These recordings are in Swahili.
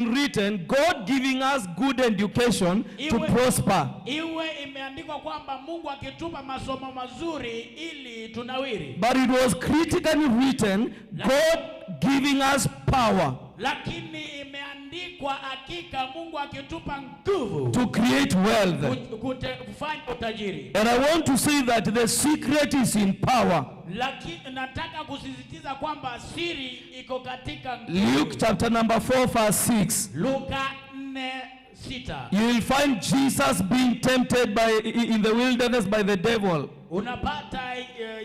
written, God giving us good education to prosper. Iwe imeandikwa kwamba Mungu akitupa masomo mazuri ili tunawiri. But it was critically written, God giving us power. Lakini imeandikwa hakika Mungu akitupa nguvu to create wealth. Kufanya utajiri. And I want to say that the secret is in power. Lakini nataka kusisitiza kwamba siri iko katika nguvu. Luke chapter number 4 verse 6. Luka 4:6. You will find Jesus being tempted in the wilderness by the devil. Unapata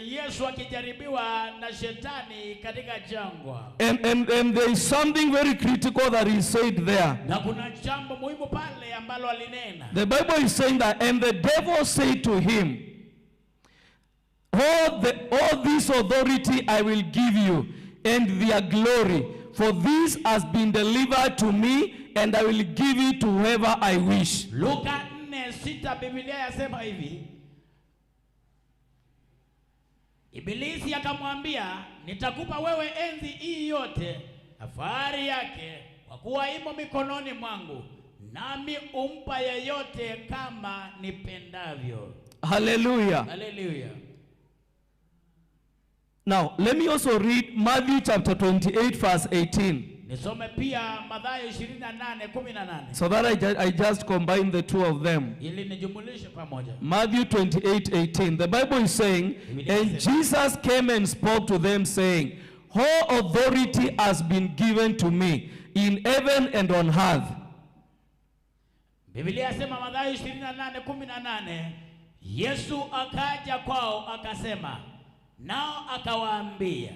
Yesu akijaribiwa na shetani katika jangwa. And there is something very critical that is said there. Na kuna jambo muhimu pale ambalo alinena. The Bible is saying that, and the devil said to him, all this authority I will give you, and their glory, for this has been delivered to me, and I will give it to whoever I wish. Luka 4:6 Biblia yasema hivi. Ibilisi akamwambia, nitakupa wewe enzi hii yote na fahari yake, kwa kuwa imo mikononi mwangu, nami umpa yeyote kama nipendavyo. Hallelujah. Hallelujah. Now, let me also read Matthew chapter 28 verse 18. Nisome pia Mathayo 28:18. So that I just combine the two of them. Ili nijumulishe pamoja. Matthew 28:18. The Bible is saying, and Jesus came and spoke to them, saying, all authority has been given to me in heaven and on earth. Biblia yasema Mathayo 28:18, Yesu akaja kwao akasema, nao akawaambia,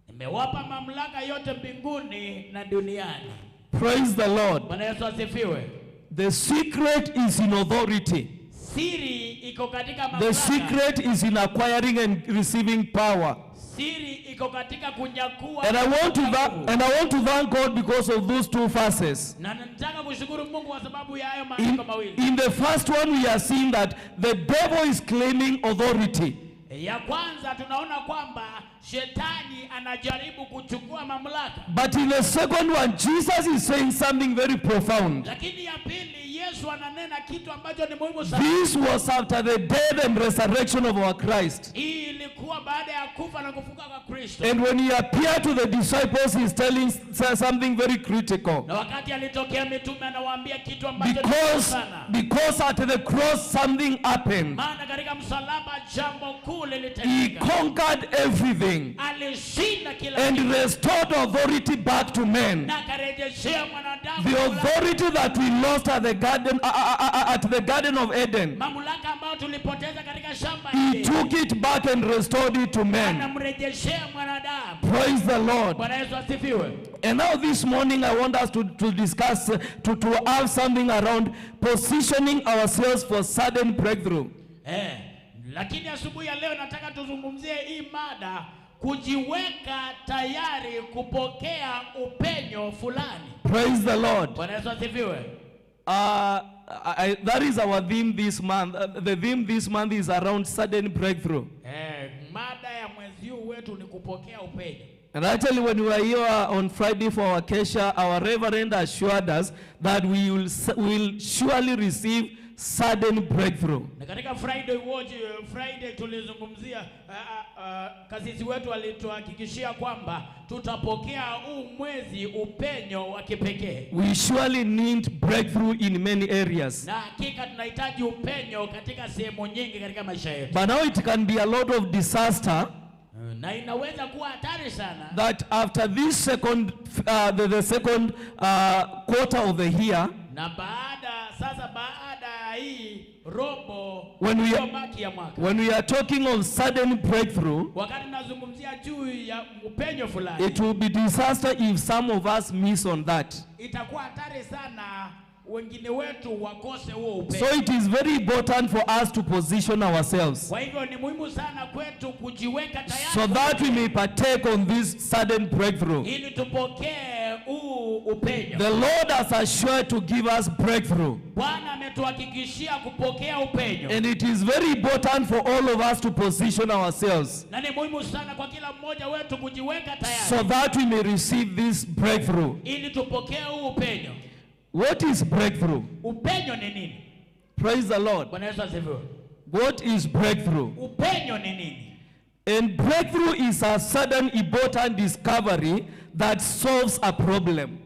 nimewapa mamlaka yote mbinguni na duniani. Praise the Lord. Bwana Yesu asifiwe. The secret is in authority. Siri iko katika mamlaka. The secret is in acquiring and receiving power. Siri iko katika kunyakua. And I want to thank God because of those two verses. Na nataka kushukuru Mungu kwa sababu ya hayo maandiko mawili. In the first one we are seeing that the devil is claiming authority. Ya kwanza tunaona kwamba shetani anajaribu kuchukua mamlaka. But in the second one, Jesus is saying something very profound. Lakini ya pili Yesu ananena kitu ambacho ni muhimu sana. This was after the death and resurrection of our Christ. Hii ilikuwa baada ya kufa na kufufuka kwa Kristo. And when he appeared to the disciples, he is telling something very critical. Na wakati alitokea mitume anawaambia kitu ambacho ni muhimu sana. Because at the cross something happened. Maana katika msalaba jambo kuu lilitendeka. He conquered everything. Alishinda kila and restored authority back to men. Na karejeshea mwanadamu the authority that we lost at the garden of Eden. Mamlaka ambayo tulipoteza katika shamba he took it back and restored it to men. Anamrejeshea mwanadamu. Praise the Lord. Bwana Yesu asifiwe. And now this morning I want us to discuss, to have something around positioning ourselves for sudden breakthrough. Lakini asubuhi ya leo nataka tuzungumzie hii mada, kujiweka tayari kupokea upenyo fulani. Praise the Lord. Bwana Yesu asifiwe. That is our theme this month. The theme this month is around sudden breakthrough. Mada ya mwezi huu wetu ni kupokea upenyo. And actually when we were here on Friday for our Kesha, our Reverend assured us that we will surely receive sudden breakthrough. Na katika Friday tulizungumzia kasisi wetu alituhakikishia kwamba tutapokea huu mwezi upenyo wa kipekee. We surely need breakthrough in many areas. Na hakika tunahitaji upenyo katika sehemu nyingi katika maisha yetu. But now it can be a lot of disaster. Na inaweza kuwa hatari sana. That after this second quarter of the year, na baada hii robo ya mwaka, when we are talking of sudden breakthrough, wakati nazungumzia juu ya upenyo fulani, it will be disaster if some of us miss on that. Itakuwa hatari sana wengine wetu wakose huo upenyo. So it is very important for us to position ourselves. Kwa hivyo ni muhimu sana kwetu kujiweka tayari, so that we may partake on this sudden breakthrough. Ili tupokee upenyo. The Lord has assured to give us breakthrough. Bwana ametuhakikishia kupokea upenyo. And it is very important for all of us to position ourselves Na ni muhimu sana kwa kila mmoja wetu kujiweka tayari, so that we may receive this breakthrough. ili tupokee upenyo. What is breakthrough? Upenyo ni nini? Praise the Lord. Bwana Yesu asifiwe. What is breakthrough? Upenyo ni nini? And breakthrough is a sudden important discovery that solves a problem.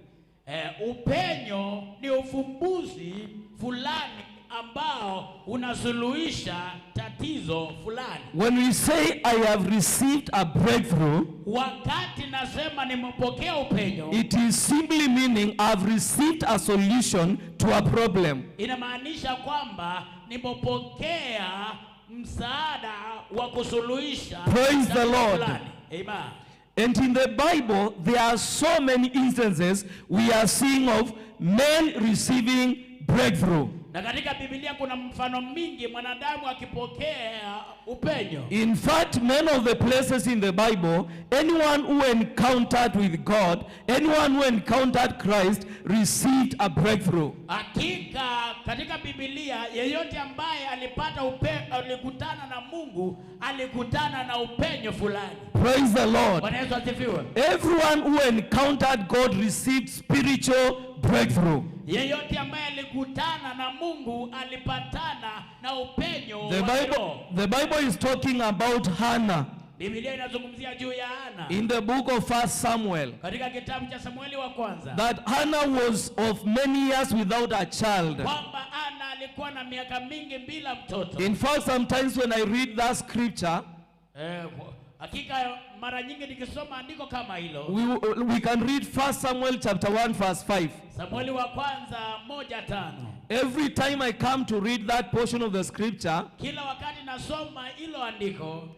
Upenyo ni ufumbuzi fulani ambao unasuluhisha tatizo fulani. When we say I have received a breakthrough, Wakati nasema nimepokea upenyo, it is simply meaning I've received a solution to a problem. inamaanisha kwamba nimepokea msaada wa kusuluhisha Praise the tatizo Lord. fulani. Amen. And in the Bible, there are so many instances we are seeing of men receiving breakthrough. Na katika Biblia kuna mfano mingi mwanadamu akipokea upenyo. In fact, many of the places in the Bible, anyone who encountered with God, anyone who encountered Christ, received a breakthrough. Hakika katika Biblia yeyote ambaye alikutana na Mungu alikutana na upenyo fulani. Praise the Lord. Bwana Yesu asifiwe. Everyone who encountered God received spiritual breakthrough. Yeyote ambaye alikutana na Mungu alipatana na upenyo The wa kiroho. Bible is talking about Hannah Biblia inazungumzia juu ya Hana. in the book of 1 Samuel. Katika kitabu cha Samueli wa kwanza. That Hannah was of many years without a child. Kwamba Hana alikuwa na miaka mingi bila mtoto. In fact, sometimes when I read that scripture, Hakika mara nyingi nikisoma andiko kama hilo. we can read 1 Samuel chapter 1 verse 5. Samueli wa kwanza 1:5. Every time I come to read that portion of the scripture, Kila wakati nasoma hilo andiko,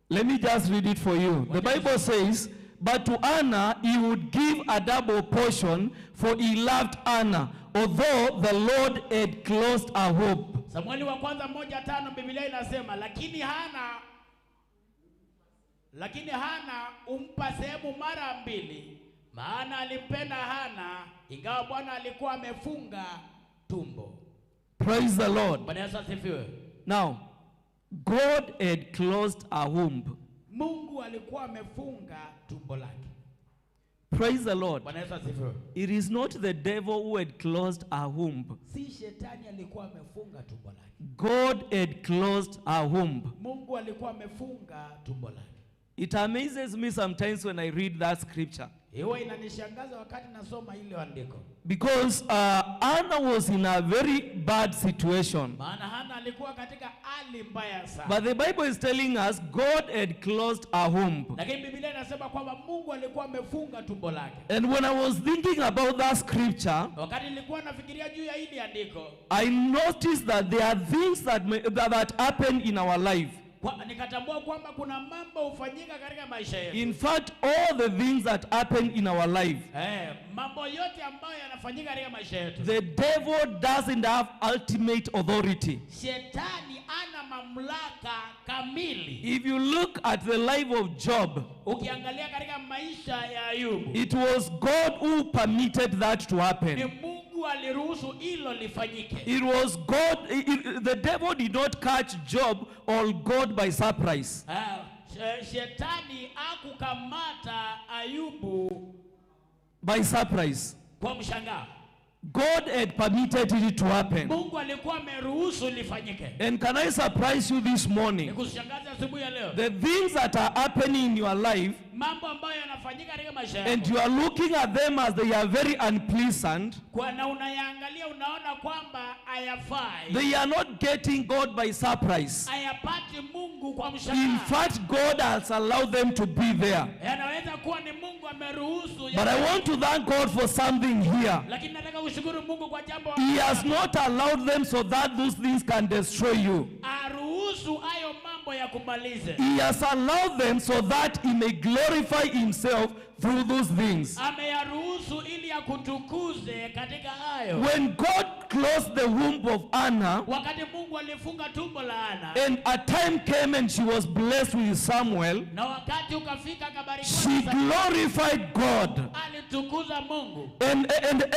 let me just read it for you. The Bible says, but to Anna he would give a double portion, for he loved Anna, although the Lord had closed her hope. Samueli wa kwanza 1:5, Biblia inasema lakini Hana umpa sehemu mara mbili, maana alimpenda Hana ingawa Bwana alikuwa amefunga tumbo. Praise the Lord. Bwana Yesu asifiwe. Now, God had closed her womb. Mungu alikuwa amefunga tumbo lake. Praise the Lord. Bwana Yesu asifiwe. It is not the devil who had closed her womb. Si shetani alikuwa amefunga tumbo lake. God had closed her womb. Mungu alikuwa amefunga tumbo lake. It amazes me sometimes when I read that scripture. Hiyo inanishangaza wakati nasoma ile andiko. Because Anna was in a very bad situation. Maana Hana alikuwa katika hali mbaya sana. But the Bible is telling us God had closed her womb. Lakini Biblia inasema kwamba Mungu alikuwa amefunga tumbo lake. And when I was thinking about that scripture, Wakati nilikuwa nafikiria juu ya hili andiko, I noticed that there are things that happen in our life. Nikatambua kwamba kuna mambo hufanyika katika maisha yetu. In fact, all the things that happen in our life, mambo yote ambayo yanafanyika katika maisha yetu, the devil doesn't have ultimate authority. Shetani ana mamlaka kamili. If you look at the life of Job, ukiangalia katika maisha ya Ayubu, it was God who permitted that to ni happen. Mungu aliruhusu hilo lifanyike. It was God. The devil did not catch Job or God by surprise. Shetani hakukamata Ayubu By surprise. kwa mshangao. God had permitted it to happen. Mungu alikuwa ameruhusu lifanyike. And can I surprise you this morning? Nikushangaza asubuhi ya leo. The things that are happening in your life, Mambo ambayo yanafanyika katika maisha yako, and you are looking at them as they are very unpleasant, na unayaangalia unaona kwamba hayafai. they are not getting God by surprise. Hayapati Mungu kwa In mshangao. fact, God has allowed them to be there. Yanaweza kuwa ni Mungu ameruhusu. But I want to thank God for something here. Lakini nataka kushukuru Mungu kwa jambo. He has not allowed them so that those things can destroy you. Aruhusu hayo mambo ya kumalize. He has allowed them so that he may glorify himself through those things. Ameyaruhusu ili akutukuze katika hayo. When God closed the womb of Anna, Wakati Mungu alifunga tumbo la Ana, and a time came and she was blessed with Samuel, na wakati ukafika akabarikiwa she na Samuel, glorified God. alitukuza Mungu. And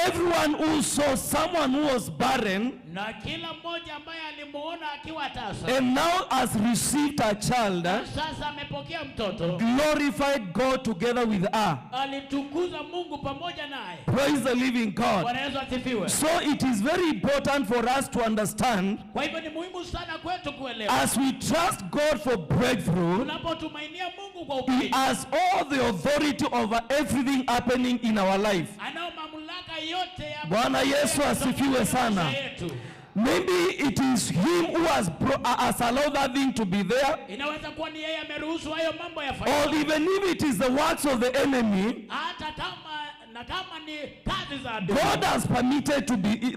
everyone who saw someone who was barren Na kila mmoja ambaye alimuona akiwa tasa, and now has received a child, sasa amepokea mtoto, glorified God together with her. alitukuza Mungu pamoja naye. Praise the living God. Bwana Yesu asifiwe. So it is very important for us to understand, Kwa hivyo ni muhimu sana kwetu kuelewa, as we trust God for breakthrough, tunapotumainia Mungu kwa He uponyaji, has all the authority over everything happening in our life. anao mamlaka yote ya Bwana Yesu asifiwe sana. yetu. Maybe it is Him who has allowed that thing to be there, Inaweza kuwa ni yeye ameruhusu hayo mambo or yafanyike, even if it is the works of the enemy, hata kama ni kazi za adui. God has permitted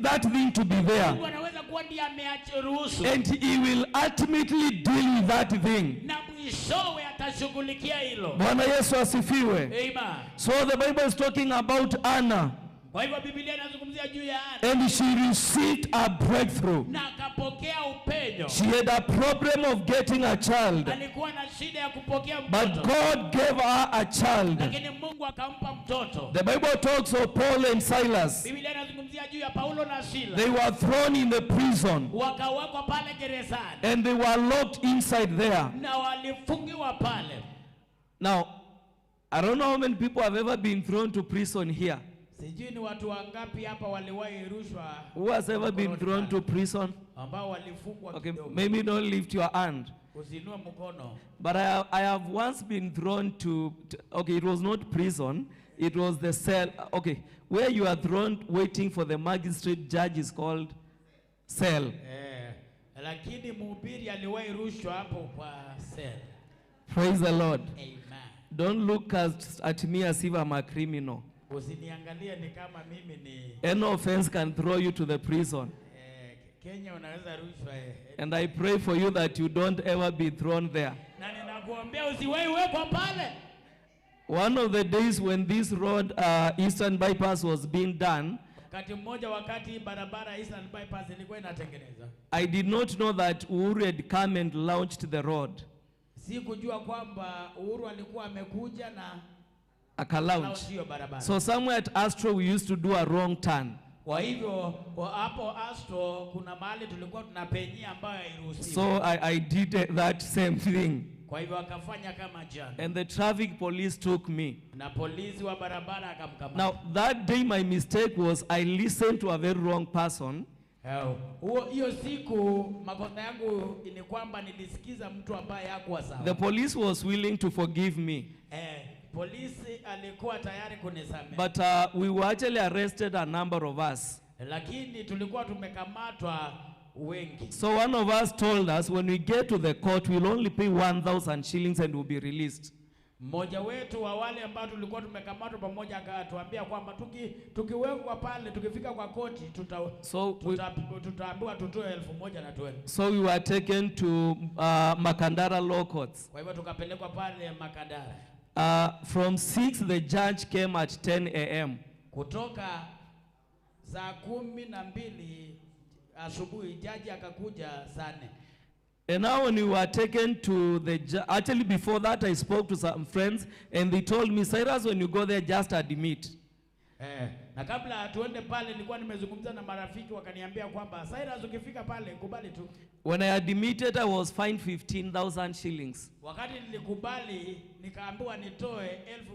that thing to be there, Mungu anaweza kuwa ndiye ameruhusu, and He will ultimately deal with that thing. na mwishowe atashughulikia hilo. Bwana Yesu asifiwe. Amen. So the Bible is talking about Anna, Kwa hivyo Biblia inazungumzia juu ya Ana, and she received a breakthrough. na akapokea upenyo. She had a problem of getting a child, Alikuwa na shida ya kupokea but mtoto, God gave her a child. lakini Mungu akampa mtoto. The Bible talks of Paul and Silas. Biblia inazungumzia juu ya Paulo na Sila, They were thrown in the prison, wakawekwa pale gerezani and they were locked inside there. na walifungiwa pale. Now, I don't know how many people have ever been thrown to prison here. Sijui ni watu wangapi hapa waliwahi rushwa, Who has ever been thrown to prison? ambao walifungwa Okay, kidogo. maybe don't lift your hand. Usinue mkono. But I have once been thrown to, okay, it was not prison, it was the cell. Okay, where you are thrown waiting for the magistrate judge is called cell. Lakini mhubiri aliwahi rushwa hapo kwa cell. Praise the Lord. Amen. Don't look at me as if I'm a criminal. Usiniangalie ni kama mimi ni Any offense can throw you to the prison. Kenya unaweza rushwa. And I pray for you that you don't ever be thrown there. Na ninakuombea usiwahi wekwa pale. One of the days when this road, Eastern Bypass, was being done, Wakati mmoja, wakati barabara Eastern Bypass ilikuwa inatengenezwa, I did not know that Uhuru had come and launched the road. sikujua kwamba Uhuru alikuwa amekuja na Akalaunch. hiyo barabara. So somewhere at Astro we used to do a wrong turn. Kwa hivyo hapo Astro kuna mahali tulikuwa tunapenyia ambayo hairuhusiwi. So I did that same thing. Kwa hivyo akafanya kama jana. And the traffic police took me. Na polisi wa barabara akamkamata. Now that day my mistake was I listened to a very wrong person. Hiyo siku makosa yangu ni kwamba nilisikiza mtu ambaye hakuwa sawa. The police was willing to forgive me. Polisi alikuwa tayari kunisamehe. But we were actually arrested, a number of us. Lakini tulikuwa tumekamatwa wengi. So one of us told us, when we get to the court, we'll only pay 1,000 shillings and we'll be released. Mmoja wetu wa wale ambao tulikuwa tumekamatwa pamoja akatuambia kwamba tukiwekwa pale, tukifika kwa koti tutaambiwa tutoe 1,000 na tuende. So we were taken to Makandara Law Courts. Kwa hivyo tukapelekwa pale Makandara. From 6, the judge came at 10 a.m. Kutoka saa 12 asubuhi jaji akakuja saa 4. And now when we were taken to the actually before that I spoke to some friends and they told me, Cyrus, when you go there just admit. Na kabla tuende pale nilikuwa nimezungumza na marafiki wakaniambia kwamba Cyrus, ukifika pale kubali tu. When I admitted, I was fined 15,000 shillings. Wakati nilikubali nikaambiwa nitoe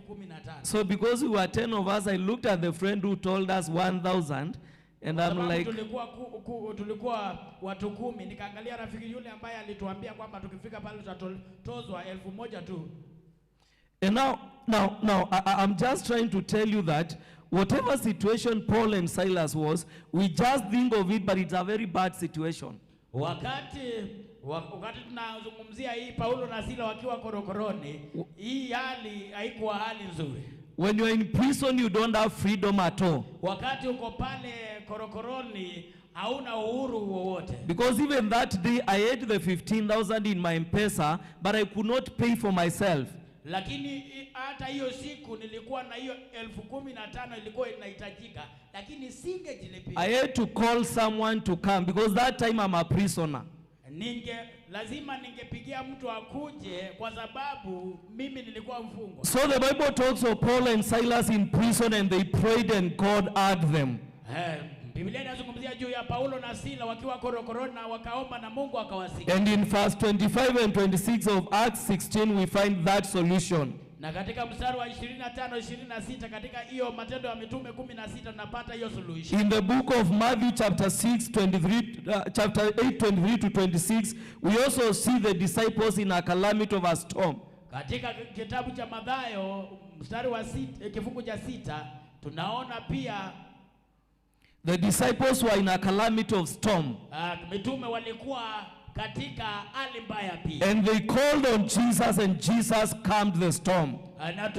15,000. So because we were 10 of us, I looked at the friend who told us 1,000 and I'm like, tulikuwa watu 10, nikaangalia rafiki yule ambaye alituambia kwamba tukifika pale tutatozwa 1,000 tu. And now I'm just trying to tell you that whatever situation Paul and Silas was, we just think of it, but it's a very bad situation. Wakati tunazungumzia hii Paulo na Sila wakiwa korokoroni, hii hali haikuwa hali nzuri. When you're in prison, you don't have freedom at all. Wakati uko pale korokoroni, hauna uhuru wowote. Because even that day, I had the 15,000 in my M-Pesa, but I could not pay for myself. Lakini hata hiyo siku nilikuwa na hiyo 15,000 ilikuwa inahitajika, lakini singejilipia. I had to call someone to come because that time I'm a prisoner. Lazima ningepigia mtu akuje kwa sababu mimi nilikuwa mfungwa. So the Bible talks of Paul and Silas in prison and they prayed and God heard them. Biblia inazungumzia juu ya Paulo na Sila wakiwa korokoroni na wakaomba na Mungu akawasikia. And in verse 25 and 26 of Acts 16 we find that solution. Na katika mstari wa 25 26 katika hiyo Matendo ya Mitume 16 napata hiyo solution. In the book of Matthew chapter 8:23 to 26 we also see the disciples in a calamity of a storm. Katika kitabu cha Mathayo mstari wa kifungu cha 6 tunaona pia the disciples were in a calamity of storm. Mitume walikuwa katika hali mbaya pia. And they called on Jesus and Jesus calmed the storm. Na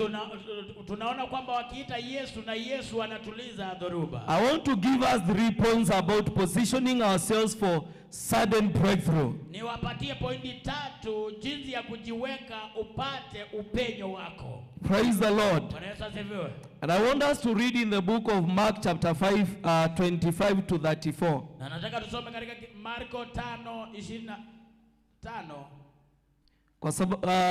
tunaona kwamba wakiita Yesu na Yesu anatuliza dhoruba. I want to give us 3 points about positioning ourselves for sudden breakthrough. Niwapatie pointi 3 jinsi ya kujiweka upate upenyo wako. Praise the Lord. Bwana Yesu asifiwe. And I want us to read in the book of Mark chapter 5 25 to 34. Na nataka tusome katika Marko 5:25.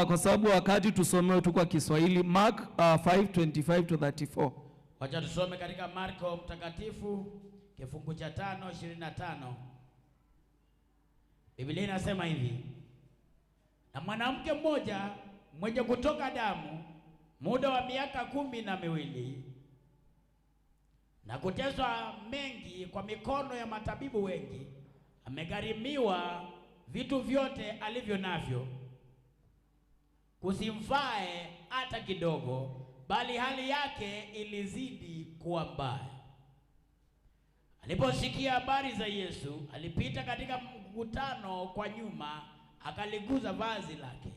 Kwa sababu wakati tusomewe tu kwa Kiswahili. Mark 5:25 to 34. Wacha tusome katika Marko mtakatifu kifungu cha 5:25. Biblia inasema hivi: na mwanamke mmoja mwenye kutoka damu muda wa miaka 12 na kuteswa mengi kwa mikono ya matabibu wengi, amegharimiwa vitu vyote alivyo navyo, kusimfae hata kidogo, bali hali yake ilizidi kuwa mbaya. Aliposikia habari za Yesu, alipita katika mkutano kwa nyuma, akaliguza vazi lake.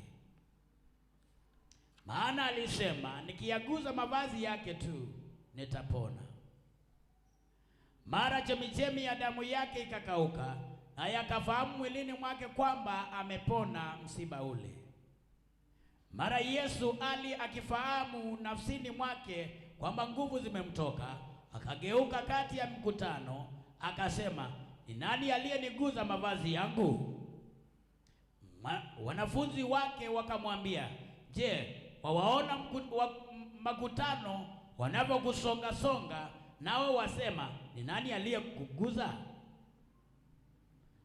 Maana alisema, nikiyaguza mavazi yake tu nitapona. Mara chemichemi ya damu yake ikakauka, naye akafahamu mwilini mwake kwamba amepona msiba ule. Mara Yesu akifahamu nafsini mwake kwamba nguvu zimemtoka, akageuka kati ya mkutano, akasema, ni nani aliyeniguza mavazi yangu? Wanafunzi wake wakamwambia, je, wawaona makutano wanavyokusonga-songa, nawe wasema, ni nani aliyekuguza?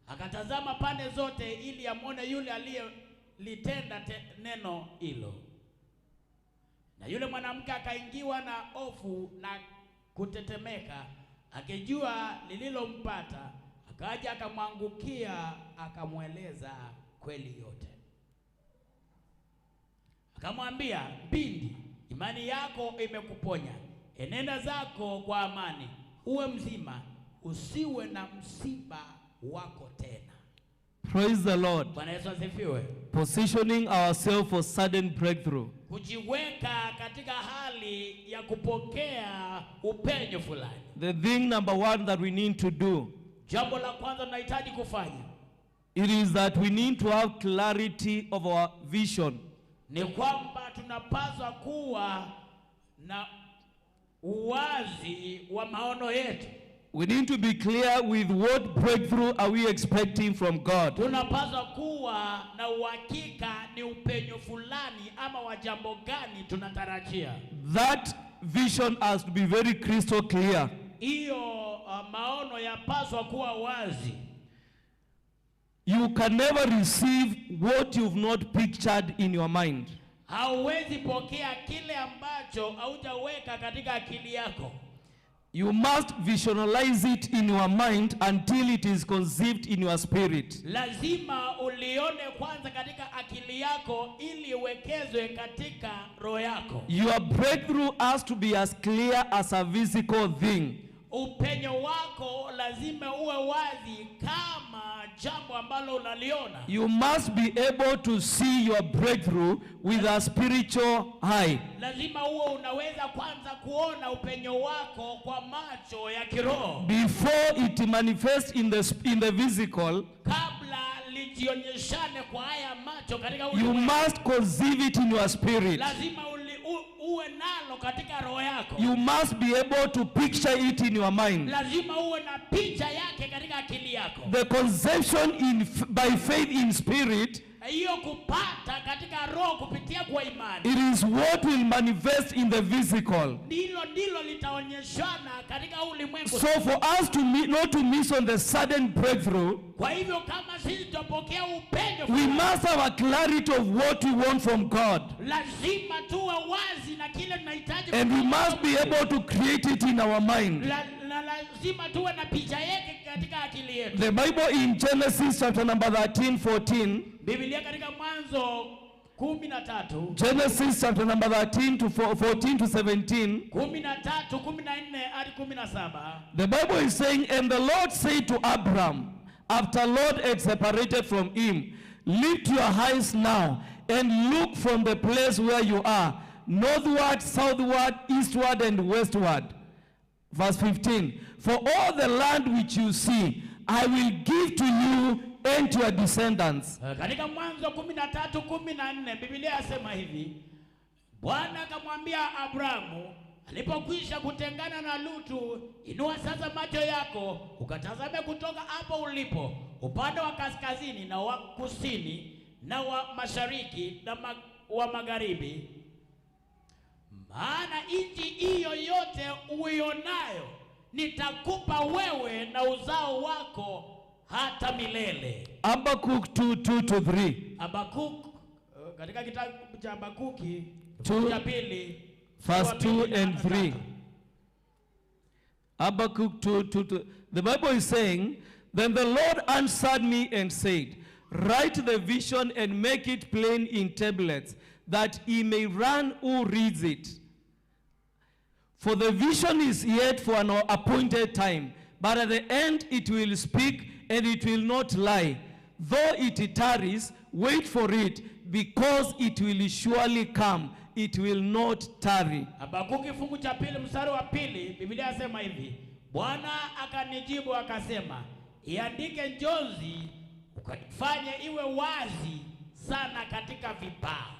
Akatazama pande zote ili amwone yule aliyelitenda neno hilo. Na yule mwanamke akaingiwa na hofu na kutetemeka, akijua lililompata, akaja akamwangukia, akamweleza kweli yote. Akamwambia, binti, imani yako imekuponya, enenda zako kwa amani, uwe mzima, usiwe na msiba wako tena. Praise the Lord. Bwana Yesu asifiwe. Positioning ourselves for sudden breakthrough. Kujiweka katika hali ya kupokea upenyo fulani. The thing number 1 that we need to do, jambo la kwanza tunahitaji kufanya, it is that we need to have clarity of our vision. Ni kwamba tunapaswa kuwa na uwazi wa maono yetu. We need to be clear with what breakthrough are we expecting from God. Tunapaswa kuwa na uhakika ni upenyo fulani ama wa jambo gani tunatarajia. That vision has to be very crystal clear. Hiyo maono yapaswa kuwa wazi. You can never receive what you've not pictured in your mind. Hauwezi pokea kile ambacho haujaweka katika akili yako. You must visualize it in your mind until it is conceived in your spirit. Lazima ulione kwanza katika akili yako ili uwekezwe katika roho yako. Your breakthrough has to be as clear as a physical thing. Upenyo wako lazima uwe wazi kama jambo ambalo unaliona. You must be able to see your breakthrough with a spiritual eye. Lazima uwe unaweza kwanza kuona upenyo wako kwa macho ya kiroho. Before it manifests in the physical, kabla usijionyeshane kwa haya macho katika You ulimwengu. must conceive it in your spirit. Lazima uwe nalo katika roho yako. You must be able to picture it in your mind. Lazima uwe na picha yake katika akili yako. The conception by faith in spirit, Hiyo kupata katika roho kupitia kwa imani, it is what will manifest in the physical. ndilo litaonyeshana katika ulimwengu. So for us to not to miss on the sudden breakthrough, Kwa hivyo kama sisi tutapokea upendo, we must have a clarity of what we want from God. lazima tuwe wazi na kile tunahitaji, And we must be able to create it in our mind. na lazima tuwe na picha yake katika akili yetu. The Bible in Genesis chapter number 13:14, Biblia katika Mwanzo 13, Genesis chapter number 13 to 14 to 17, 13, 14 hadi 17. the Bible is saying, and the Lord said to Abram, after Lord had separated from him, lift your eyes now and look from the place where you are, northward, southward, eastward, and westward. Verse 15, for all the land which you see, I will give to you and to your descendants. Katika Mwanzo 13:14 Biblia yasema hivi, Bwana akamwambia Abrahamu alipokwisha kutengana na Lutu, inua sasa macho yako ukatazame kutoka hapo ulipo upande wa kaskazini na wa kusini na wa mashariki na wa magharibi, maana nchi hiyo yote uionayo nitakupa wewe na uzao wako hata milele. Habakkuk 2:2-3. Habakuk, katika kitabu cha Habakuki Two, pili verse 2 and 3. Habakkuk 2:2. The Bible is saying, then the Lord answered me and said, write the vision and make it plain in tablets, that he may run who reads it. For the vision is yet for an appointed time, but at the end it will speak and it will not lie. Though it tarries, wait for it, because it will surely come. It will not tarry. Habakuki fungu cha pili mstari wa pili, Biblia yasema hivi, Bwana akanijibu akasema, iandike njozi ukafanye iwe wazi sana katika vipao,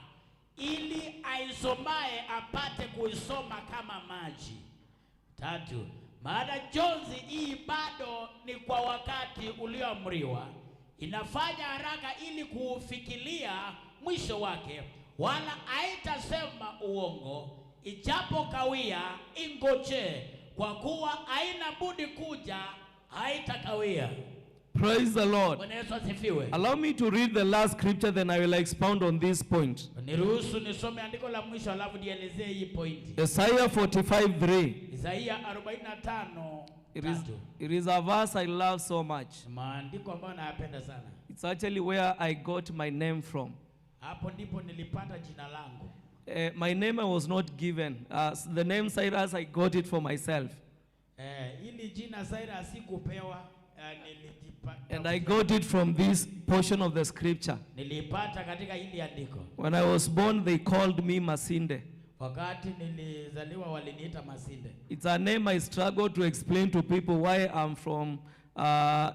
ili aisomaye apate kuisoma kama maji. 3, maana njozi hii bado ni kwa wakati ulioamriwa, inafanya haraka ili kuufikilia mwisho wake, wala haitasema uongo. Ijapo kawia, ingoje, kwa kuwa haina budi kuja, haitakawia. Praise the Lord. Bwana Yesu asifiwe. Allow me to read the last scripture, then I will expound on this point. Niruhusu nisome andiko la mwisho alafu nielezee hii pointi. Isaiah 45:3. Isaia 45:3. It is a verse I love so much. Maandiko ambayo nayapenda sana. It's actually where I got my name from. Hapo ndipo nilipata jina langu. My name I was not given. The name Cyrus, I got it for myself. Ili jina Cyrus sikupewa, and I got it from this portion of the scripture. Nilipata katika hili andiko. When I was born, they called me Masinde. Wakati nilizaliwa waliniita Masinde. It's a name I struggle to explain to people why I'm from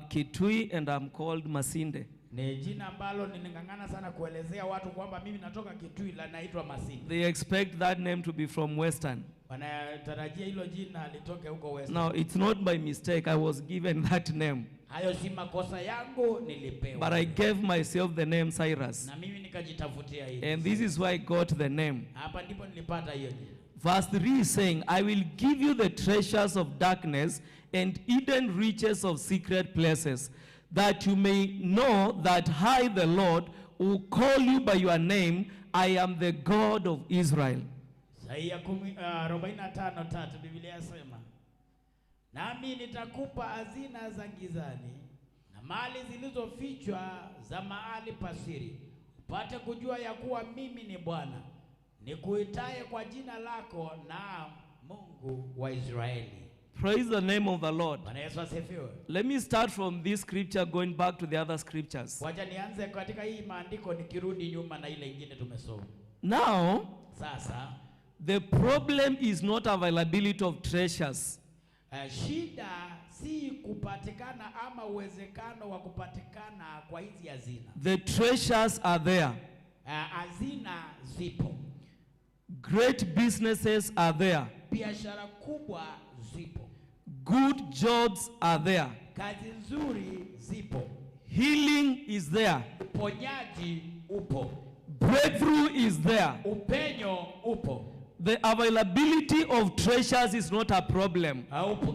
Kitui and I'm called Masinde. Ni jina ambalo ninang'ang'ana sana kuelezea watu kwamba mimi natoka Kitui la naitwa Masinde. They expect that name to be from Western. Wanatarajia hilo jina litoke huko Western. Now, it's not by mistake. I was given that name. Hayo si makosa yangu, nilipewa. But I gave myself the name Cyrus. Na mimi nikajitafutia hili. And this is why I got the name. Hapa ndipo nilipata hiyo jina. Verse 3 is saying, I will give you the treasures of darkness and hidden riches of secret places, that you may know that I, the Lord, who call you by your name, I am the God of Israel. Isaia 45:3 Biblia yasema, nami nitakupa hazina za gizani na mali zilizofichwa za mahali pasiri, upate kujua ya kuwa mimi ni Bwana, nikuitaye kwa jina lako, na Mungu wa Israeli. Praise the name of the Lord. Bwana Yesu asifiwe. Let me start from this scripture going back to the other scriptures. Wacha nianze katika hii maandiko nikirudi nyuma na ile ingine tumesoma. Now, Sasa the problem is not availability of treasures. Shida si kupatikana ama uwezekano wa kupatikana kwa hizi hazina. The treasures are there. Hazina zipo. Great businesses are there. Biashara kubwa zipo. Good jobs are there. Kazi nzuri zipo. Healing is there. Uponyaji upo. Breakthrough is there. Upenyo upo. The availability of treasures is not a problem.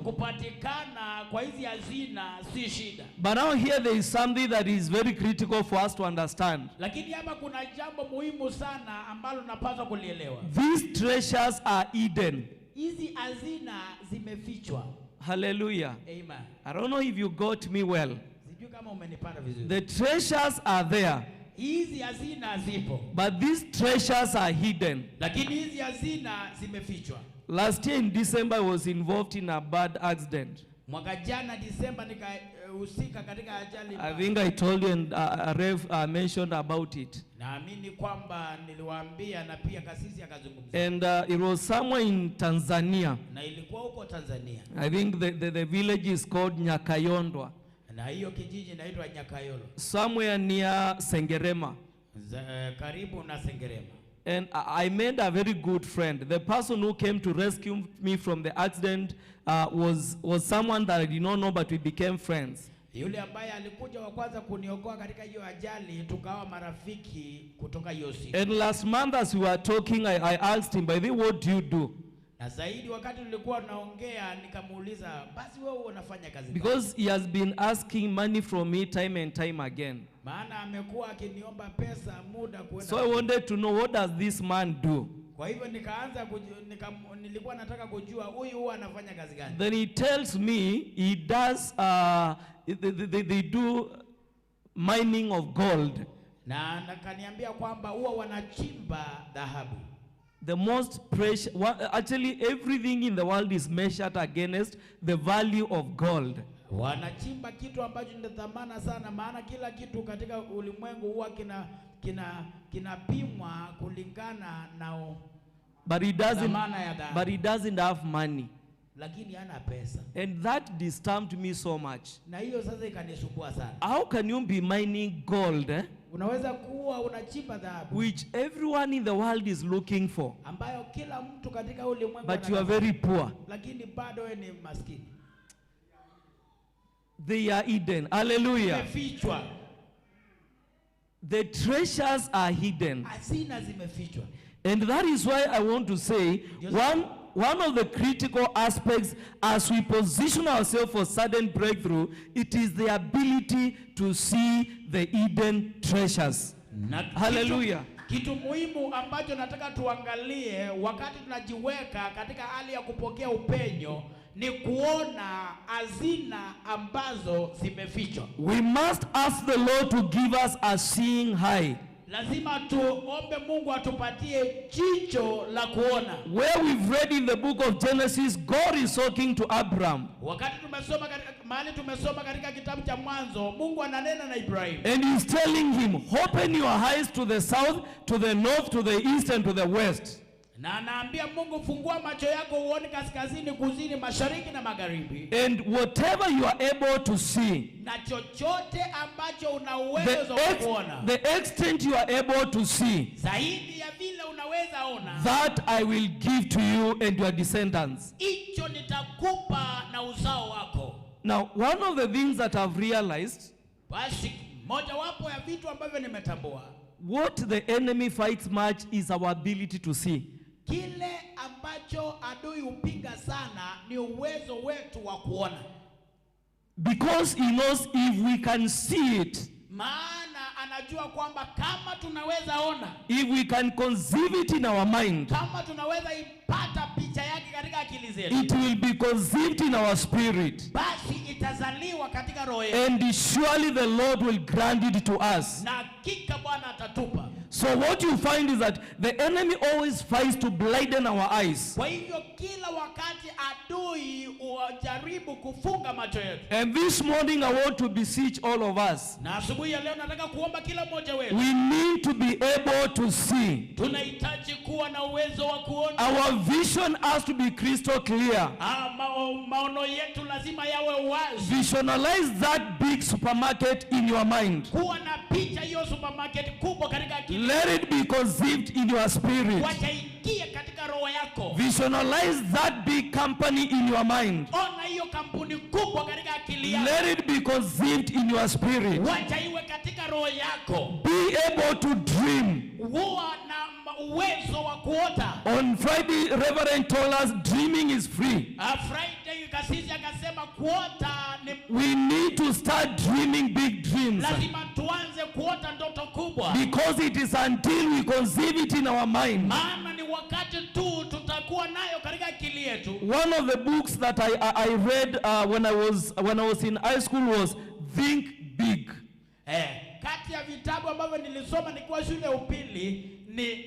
Kupatikana kwa hizi hazina si shida. But now here there is something that is very critical for us to understand. Lakini hapa kuna jambo muhimu sana ambalo napaswa kulielewa. These treasures are hidden. Hizi hazina zimefichwa. Hallelujah. Amen. I don't know if you got me well. Sijui kama umenipata vizuri. The treasures are there. Hizi hazina zipo. But these treasures are hidden. Lakini hizi hazina zimefichwa. Last year in December I was involved in a bad accident. Mwaka jana Disemba nikahusika katika ajali. I think I told you and Rev mentioned about it. Naamini kwamba niliwaambia na pia kasisi akazungumzia. And it was somewhere in Tanzania. Na ilikuwa huko Tanzania. I think the village is called Nyakayondwa. Na hiyo kijiji inaitwa Nyakayolo. Somewhere near Sengerema. Karibu na Sengerema. And I made a very good friend. The person who came to rescue me from the accident was someone that I did not know, but we became friends. Yule ambaye alikuja wa kwanza kuniokoa katika hiyo ajali, tukawa marafiki kutoka hiyo siku. And last month as we were talking, I asked him, by the way, what do you do? Na zaidi wakati tulikuwa tunaongea nikamuuliza, basi wewe unafanya kazi gani? Because he has been asking money from me time and time again. Maana amekuwa akiniomba pesa muda kuenda. So I wanted to know, what does this man do? Kwa hivyo nikaanza nilikuwa nataka kujua huyu huwa anafanya kazi gani. Then he tells me he does they do mining of gold. Na akaniambia kwamba huwa wanachimba dhahabu. The most precious, actually everything in the world is measured against the value of gold. Wanachimba kitu ambacho ni dhamana sana, maana kila kitu katika ulimwengu huwa kinapimwa kulingana na dhamana ya dhahabu. But he doesn't have money. Lakini hana pesa. And that disturbed me so much. Na hiyo sasa ikanisumbua sana. How can you be mining gold, Unaweza kuwa unachimba dhahabu, which everyone in the world is looking for, ambayo kila mtu katika ulimwengu, but you are very poor? Lakini bado wewe ni maskini. They are hidden. Hallelujah. Zimefichwa. The treasures are hidden. Hazina zimefichwa. And that is why I want to say, one of the critical aspects as we position ourselves for sudden breakthrough, it is the ability to see the hidden treasures. Hallelujah. Kitu muhimu ambacho nataka tuangalie wakati tunajiweka katika hali ya kupokea upenyo ni kuona hazina ambazo zimefichwa. We must ask the Lord to give us a seeing eye. Lazima tuombe Mungu atupatie jicho la kuona. Where we've read in the book of Genesis, God is talking to Abraham. Wakati tumesoma katika kitabu cha Mwanzo, Mungu ananena na Ibrahim. And he's telling him, open your eyes to the south, to the north, to the east and to the west. Na anaambia Mungu, fungua macho yako uone kaskazini, kusini, mashariki na magharibi. And whatever you are able to see, na chochote ambacho una uwezo wa kuona, the extent you are able to see, zaidi ya vile unaweza ona, that I will give to you and your descendants. Hicho nitakupa na uzao wako. Now, one of the things that I've realized, basi moja wapo ya vitu ambavyo nimetambua, what the enemy fights much is our ability to see. Kile ambacho adui upinga sana ni uwezo wetu wa kuona. Because he knows if we can see it, maana anajua kwamba kama tunaweza ona, if we can conceive it in our mind, kama tunaweza ipata picha yake katika akili zetu, it will be conceived in our spirit, basi itazaliwa katika roho yetu, and surely the Lord will grant it to us. Na hakika Bwana atatupa. So what you find is that the enemy always fights to blinden our eyes. Kwa hivyo kila wakati adui hujaribu kufunga macho yetu. And this morning I want to beseech all of us. Na asubuhi ya leo nataka kuomba kila mmoja wetu. We need to be able to see. Tunahitaji kuwa na uwezo wa kuona. Our vision has to be crystal clear. Maono yetu lazima yawe wazi. Visualize that big supermarket in your mind. Kuwa na picha hiyo supermarket kubwa katika akili. Let it be conceived in your spirit. Wacha ingie katika roho yako. Visualize that big company in your mind. Ona hiyo kampuni kubwa katika akili yako. Let it be conceived in your spirit. Wacha iwe katika roho yako. Be able to dream. Kuwa na uwezo wa kuota. On Friday, Reverend told us dreaming is free. Friday kasisi akasema kuota ni. We need to start dreaming big dreams. Lazima tuanze kuota ndoto kubwa. Because it is until we conceive it in our mind. Maana ni wakati tu tutakuwa nayo katika akili yetu. One of the books that I read when I was in high school was Think Big. Kati ya vitabu ambavyo nilisoma nikiwa shule ya upili ni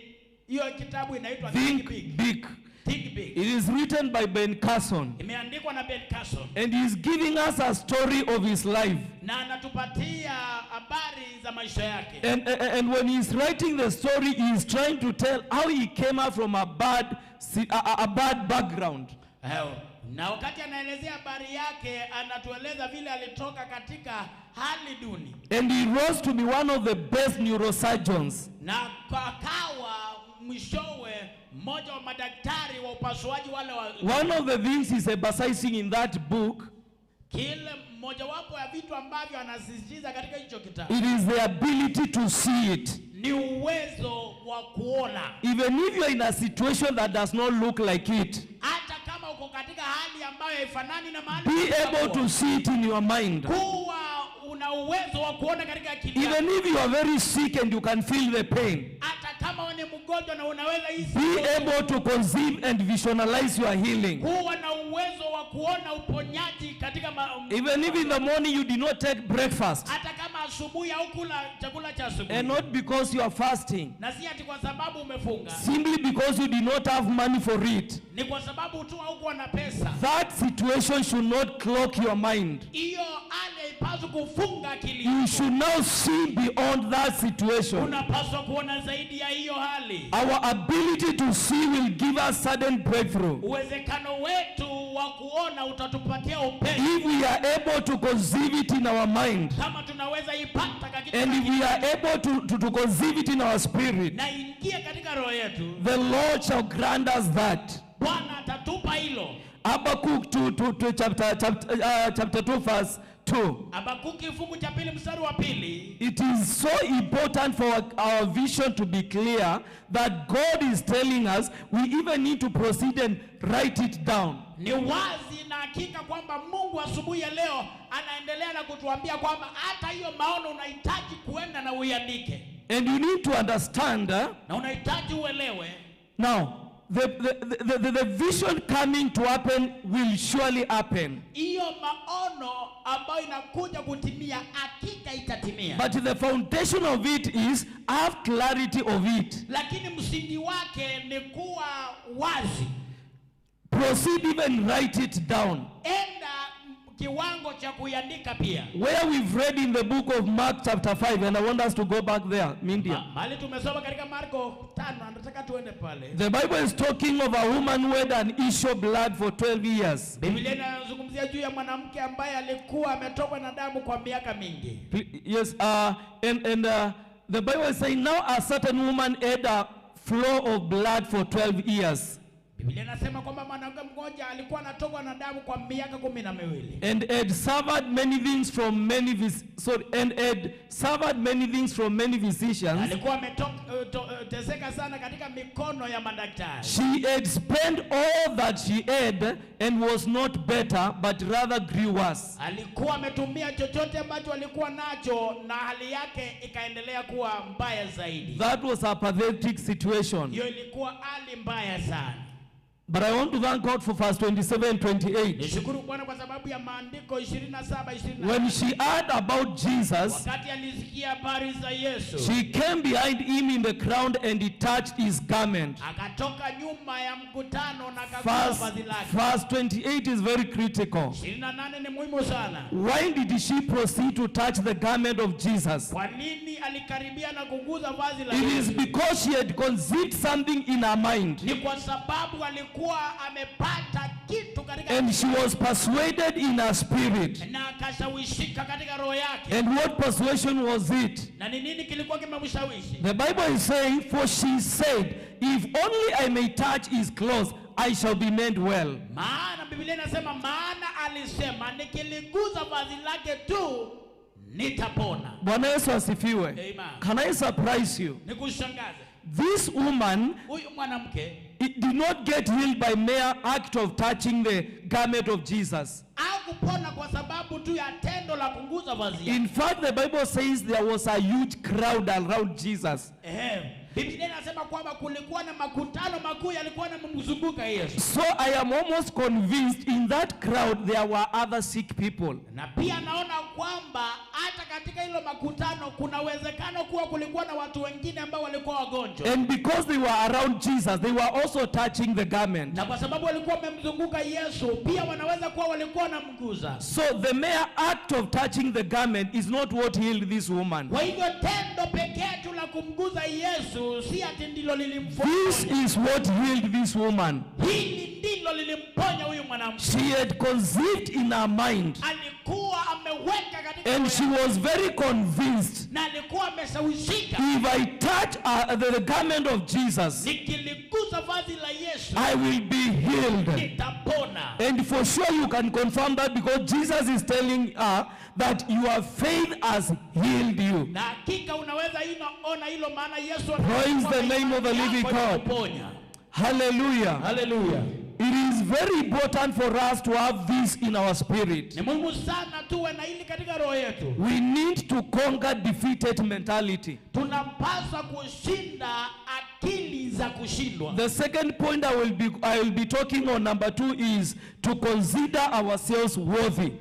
hiyo kitabu inaitwa Think Big. Think Big. It is written by Ben Carson. Imeandikwa na Ben Carson. And he is giving us a story of his life. Na anatupatia habari za maisha yake. And when he is writing the story, he is trying to tell how he came out from a bad background. Na wakati anaelezea habari yake, anatueleza vile alitoka katika hali duni. And he rose to be one of the best neurosurgeons. Na akawa mwishowe mmoja wa madaktari wa upasuaji wale wa. One of the things he's emphasizing in that book, kile mmoja wapo ya vitu ambavyo anasisitiza katika hicho kitabu, it is the ability to see it. Ni uwezo wa kuona. Even if you are in a situation that does not look like it, hata kama uko katika hali ambayo haifanani na mahali, be able to see it in your mind. Kuwa una uwezo wa kuona katika akili yako. Even if you are very sick and you can feel the pain, hata kama wewe ni mgonjwa na unaweza hisi, be able to conceive and visualize your healing. Kuwa na uwezo wa kuona uponyaji katika even if in the morning you did not take breakfast, hata kama asubuhi au kula chakula cha asubuhi, and not because you are fasting, na si ati kwa sababu umefunga, simply because you did not have money for it, ni kwa sababu tu haukuwa na pesa, that situation should not clock your mind. Hiyo hali haipaswi kufunga akili You yako. should now see beyond that situation. Unapaswa kuona zaidi ya hiyo hali. Our ability to see will give us sudden breakthrough. Uwezekano wetu wa kuona utatupatia upenyo. If we are able to conceive it in our mind, kama tunaweza ipata katika, and if we are able to conceive it in our spirit, na ingie katika roho yetu, the Lord shall grant us that. Bwana atatupa hilo. Habakkuk chapter 2 verse 2. Habakuki fungu cha pili mstari wa pili. It is so important for our vision to be clear that God is telling us we even need to proceed and write it down. Ni wazi na hakika kwamba Mungu asubuhi ya leo anaendelea na kutuambia kwamba hata hiyo maono unahitaji kuenda na uiandike. And you need to understand, na unahitaji uelewe. Now, the vision coming to happen will surely happen. Hiyo maono ambayo inakuja kutimia hakika itatimia. But the foundation of it is have clarity of it. Lakini msingi wake ni kuwa wazi. Proceed, even write it down. Enda kiwango cha kuandika pia. Where we've read in the book of Mark chapter 5, and I want us to go back there, Mindia. Mali tumesoma katika Marko 5, nataka tuende pale. The Bible is talking of a woman who had an issue of blood for 12 years. Biblia inazungumzia juu ya mwanamke ambaye alikuwa ametokwa na damu kwa miaka mingi. Yes, and the Bible is saying now a certain woman had a flow of blood for 12 years. Biblia inasema kwamba mwanamke mmoja alikuwa anatokwa na damu kwa miaka 12. And had suffered many things from many physicians. Alikuwa ameteseka sana katika mikono ya madaktari. She had spent all that she had and was not better, but rather grew worse. Alikuwa ametumia chochote ambacho alikuwa nacho na hali yake ikaendelea kuwa mbaya zaidi. That was a pathetic situation. Hiyo ilikuwa hali mbaya sana. But I want to thank God for verse 27 and 28. Nishukuru Bwana kwa sababu ya maandiko 27 28. When she heard about Jesus, Wakati alisikia habari za Yesu, she came behind him in the crowd and he touched his garment. akatoka nyuma ya mkutano na akagusa vazi lake. Verse 28 is very critical. 28 ni muhimu sana. Why did she proceed to touch the garment of Jesus? Kwa nini alikaribia na kuguza vazi la It Yesu? is because she had conceived something in her mind. Ni kwa sababu alikuwa amepata kitu katika, And she was persuaded in her spirit. na akashawishika katika roho yake. And what persuasion was it? Na ni nini kilikuwa kimemshawishi? The Bible is saying, for she said, if only I may touch his clothes, I shall be made well. Maana Biblia inasema, maana alisema nikiliguza vazi lake tu nitapona. Bwana Yesu asifiwe. Amen. Can I surprise you? Nikushangaze. This woman, Huyu mwanamke it did not get healed by mere act of touching the garment of Jesus. hakupona kwa sababu tu ya tendo la kuguza vazi yake. In fact, the Bible says there was a huge crowd around Jesus. Biblia inasema kwamba kulikuwa na makutano makuu yalikuwa yanamzunguka Yesu. So I am almost convinced in that crowd there were other sick people. Na pia naona kwamba hata katika hilo makutano kuna uwezekano kuwa kulikuwa na watu wengine ambao walikuwa wagonjwa. And because they were around Jesus, they were also touching the garment. Na kwa sababu walikuwa wamemzunguka Yesu, pia wanaweza kuwa walikuwa wanamguza. So the mere act of touching the garment is not what healed this woman. Kwa hivyo tendo pekee tu la kumguza Yesu si ati ndilo lilimponya. This is what healed this woman. Hili ndilo lilimponya huyu mwanamke. She had conceived in her mind. Alikuwa ameweka katika And she was very convinced, na alikuwa ameshawishika, if I touch the garment of Jesus, nikiliguza vazi la Yesu I will be healed. nitapona. And for sure you can confirm that, because Jesus is telling her that your faith has healed you. Na hakika unaweza ona hilo, maana Yesu Praise the name of the living God. Hallelujah. Hallelujah. It is very important for us to have this in our spirit. Ni muhimu sana tuwe na hili katika roho yetu. We need to conquer defeated mentality. Tunapaswa kushinda akili za kushindwa. The second point I will be talking on, number 2, is to consider ourselves worthy.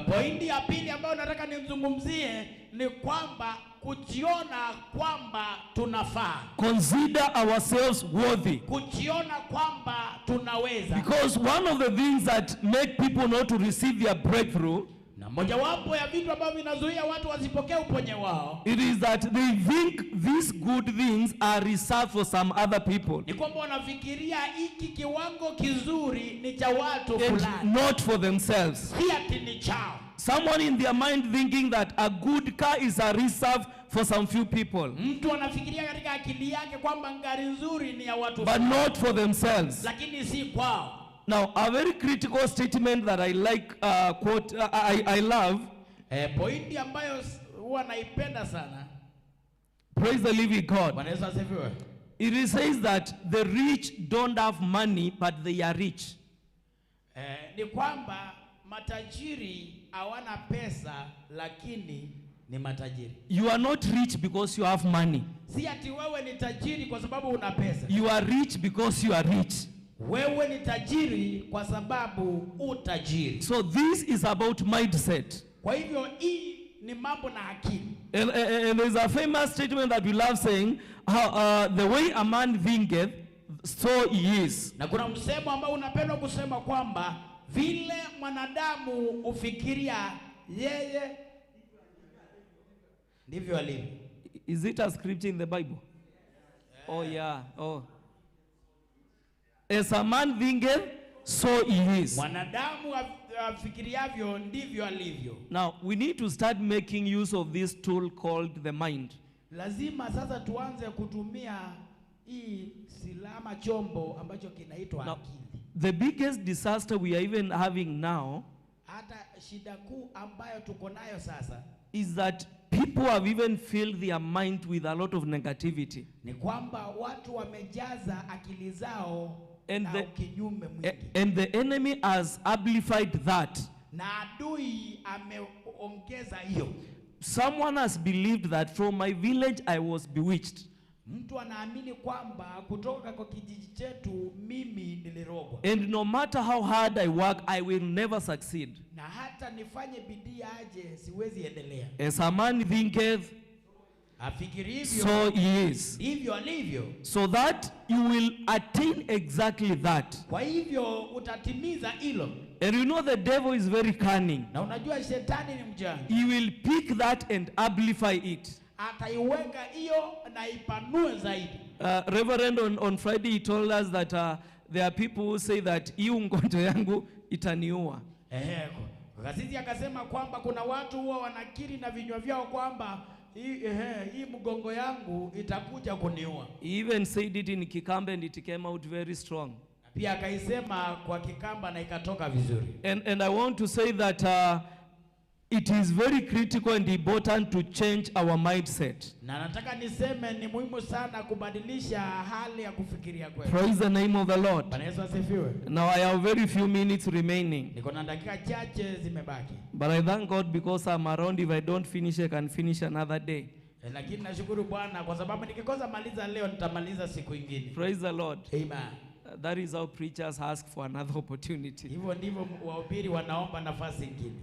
Pointi ya pili ambayo nataka nimzungumzie ni kwamba kujiona kwamba tunafaa. Consider ourselves worthy. Kujiona kwamba tunaweza. Because one of the things that make people not to receive their breakthrough, na mojawapo ya vitu ambavyo vinazuia watu wasipokee uponye wao, it is that they think these good things are reserved for some other people. Ni kwamba wanafikiria hiki kiwango kizuri ni cha watu And fulani, not for themselves. si ati ni chao. Someone in their mind thinking that a good car is a reserve for some few people, Mtu anafikiria katika akili yake kwamba gari nzuri ni ya watu but fulani, not for themselves. lakini si kwao. Now, a very critical statement that I like, quote, I love. Pointi ambayo huwa naipenda sana. Praise the living God. Bwana Yesu asifiwe. It says that the rich don't have money, but they are rich. Ni kwamba matajiri hawana pesa lakini ni matajiri. You are not rich because you have money. Si ati wewe ni tajiri kwa sababu una pesa. You are rich because you are rich. Wewe ni tajiri kwa sababu utajiri. So this is about mindset. Kwa hivyo hii ni mambo na akili. And there's a famous statement that we love saying, the way a man thinketh, so he is. Na kuna msemo ambao unapendwa kusema kwamba vile mwanadamu ufikiria yeye ndivyo alivyo. Is it a scripture in the Bible? Oh yeah. Oh. As a man thinketh, so he is. Mwanadamu afikiriavyo ndivyo alivyo. Now, we need to start making use of this tool called the mind. Lazima sasa tuanze kutumia hii silama chombo ambacho kinaitwa akili. The biggest disaster we are even having now, hata shida kuu ambayo tuko nayo sasa, is that people have even filled their mind with a lot of negativity. Ni kwamba watu wamejaza akili zao And na kinyume mwingi. And the enemy has amplified that. Na adui ameongeza hiyo. Someone has believed that from my village I was bewitched. Mtu anaamini kwamba kutoka kwa kijiji chetu mimi nilirogwa. And no matter how hard I work, I will never succeed. Na hata nifanye bidii aje siwezi endelea. As a man thinketh, afikiri hivyo, so he is. Hivyo alivyo. So that you will attain exactly that. Kwa hivyo utatimiza hilo. And you know the devil is very cunning. Na unajua shetani ni mjanja. He will pick that and amplify it. Ataiweka hiyo na ipanue zaidi. Reverend on Friday he told us that there are people who say that hii ugonjwa yangu itaniua. Kasisi akasema kwamba kuna watu huwa wanakiri na vinywa vyao kwamba hii mgongo yangu itakuja kuniua. He even said it in Kikamba and it came out very strong. Pia akaisema kwa Kikamba na ikatoka vizuri. And I want to say that it is very critical and important to change our mindset. Na nataka niseme ni muhimu sana kubadilisha hali ya kufikiria kwetu. Praise the name of the Lord. Bwana Yesu asifiwe. Now I have very few minutes remaining. Niko na dakika chache zimebaki. But I thank God because I'm around. If I don't finish, I can finish another day. Lakini nashukuru Bwana kwa sababu nikikosa maliza leo nitamaliza siku nyingine. Praise the Lord. Amen. That is how preachers ask for another opportunity. Hivyo ndivyo wahubiri wanaomba nafasi nyingine.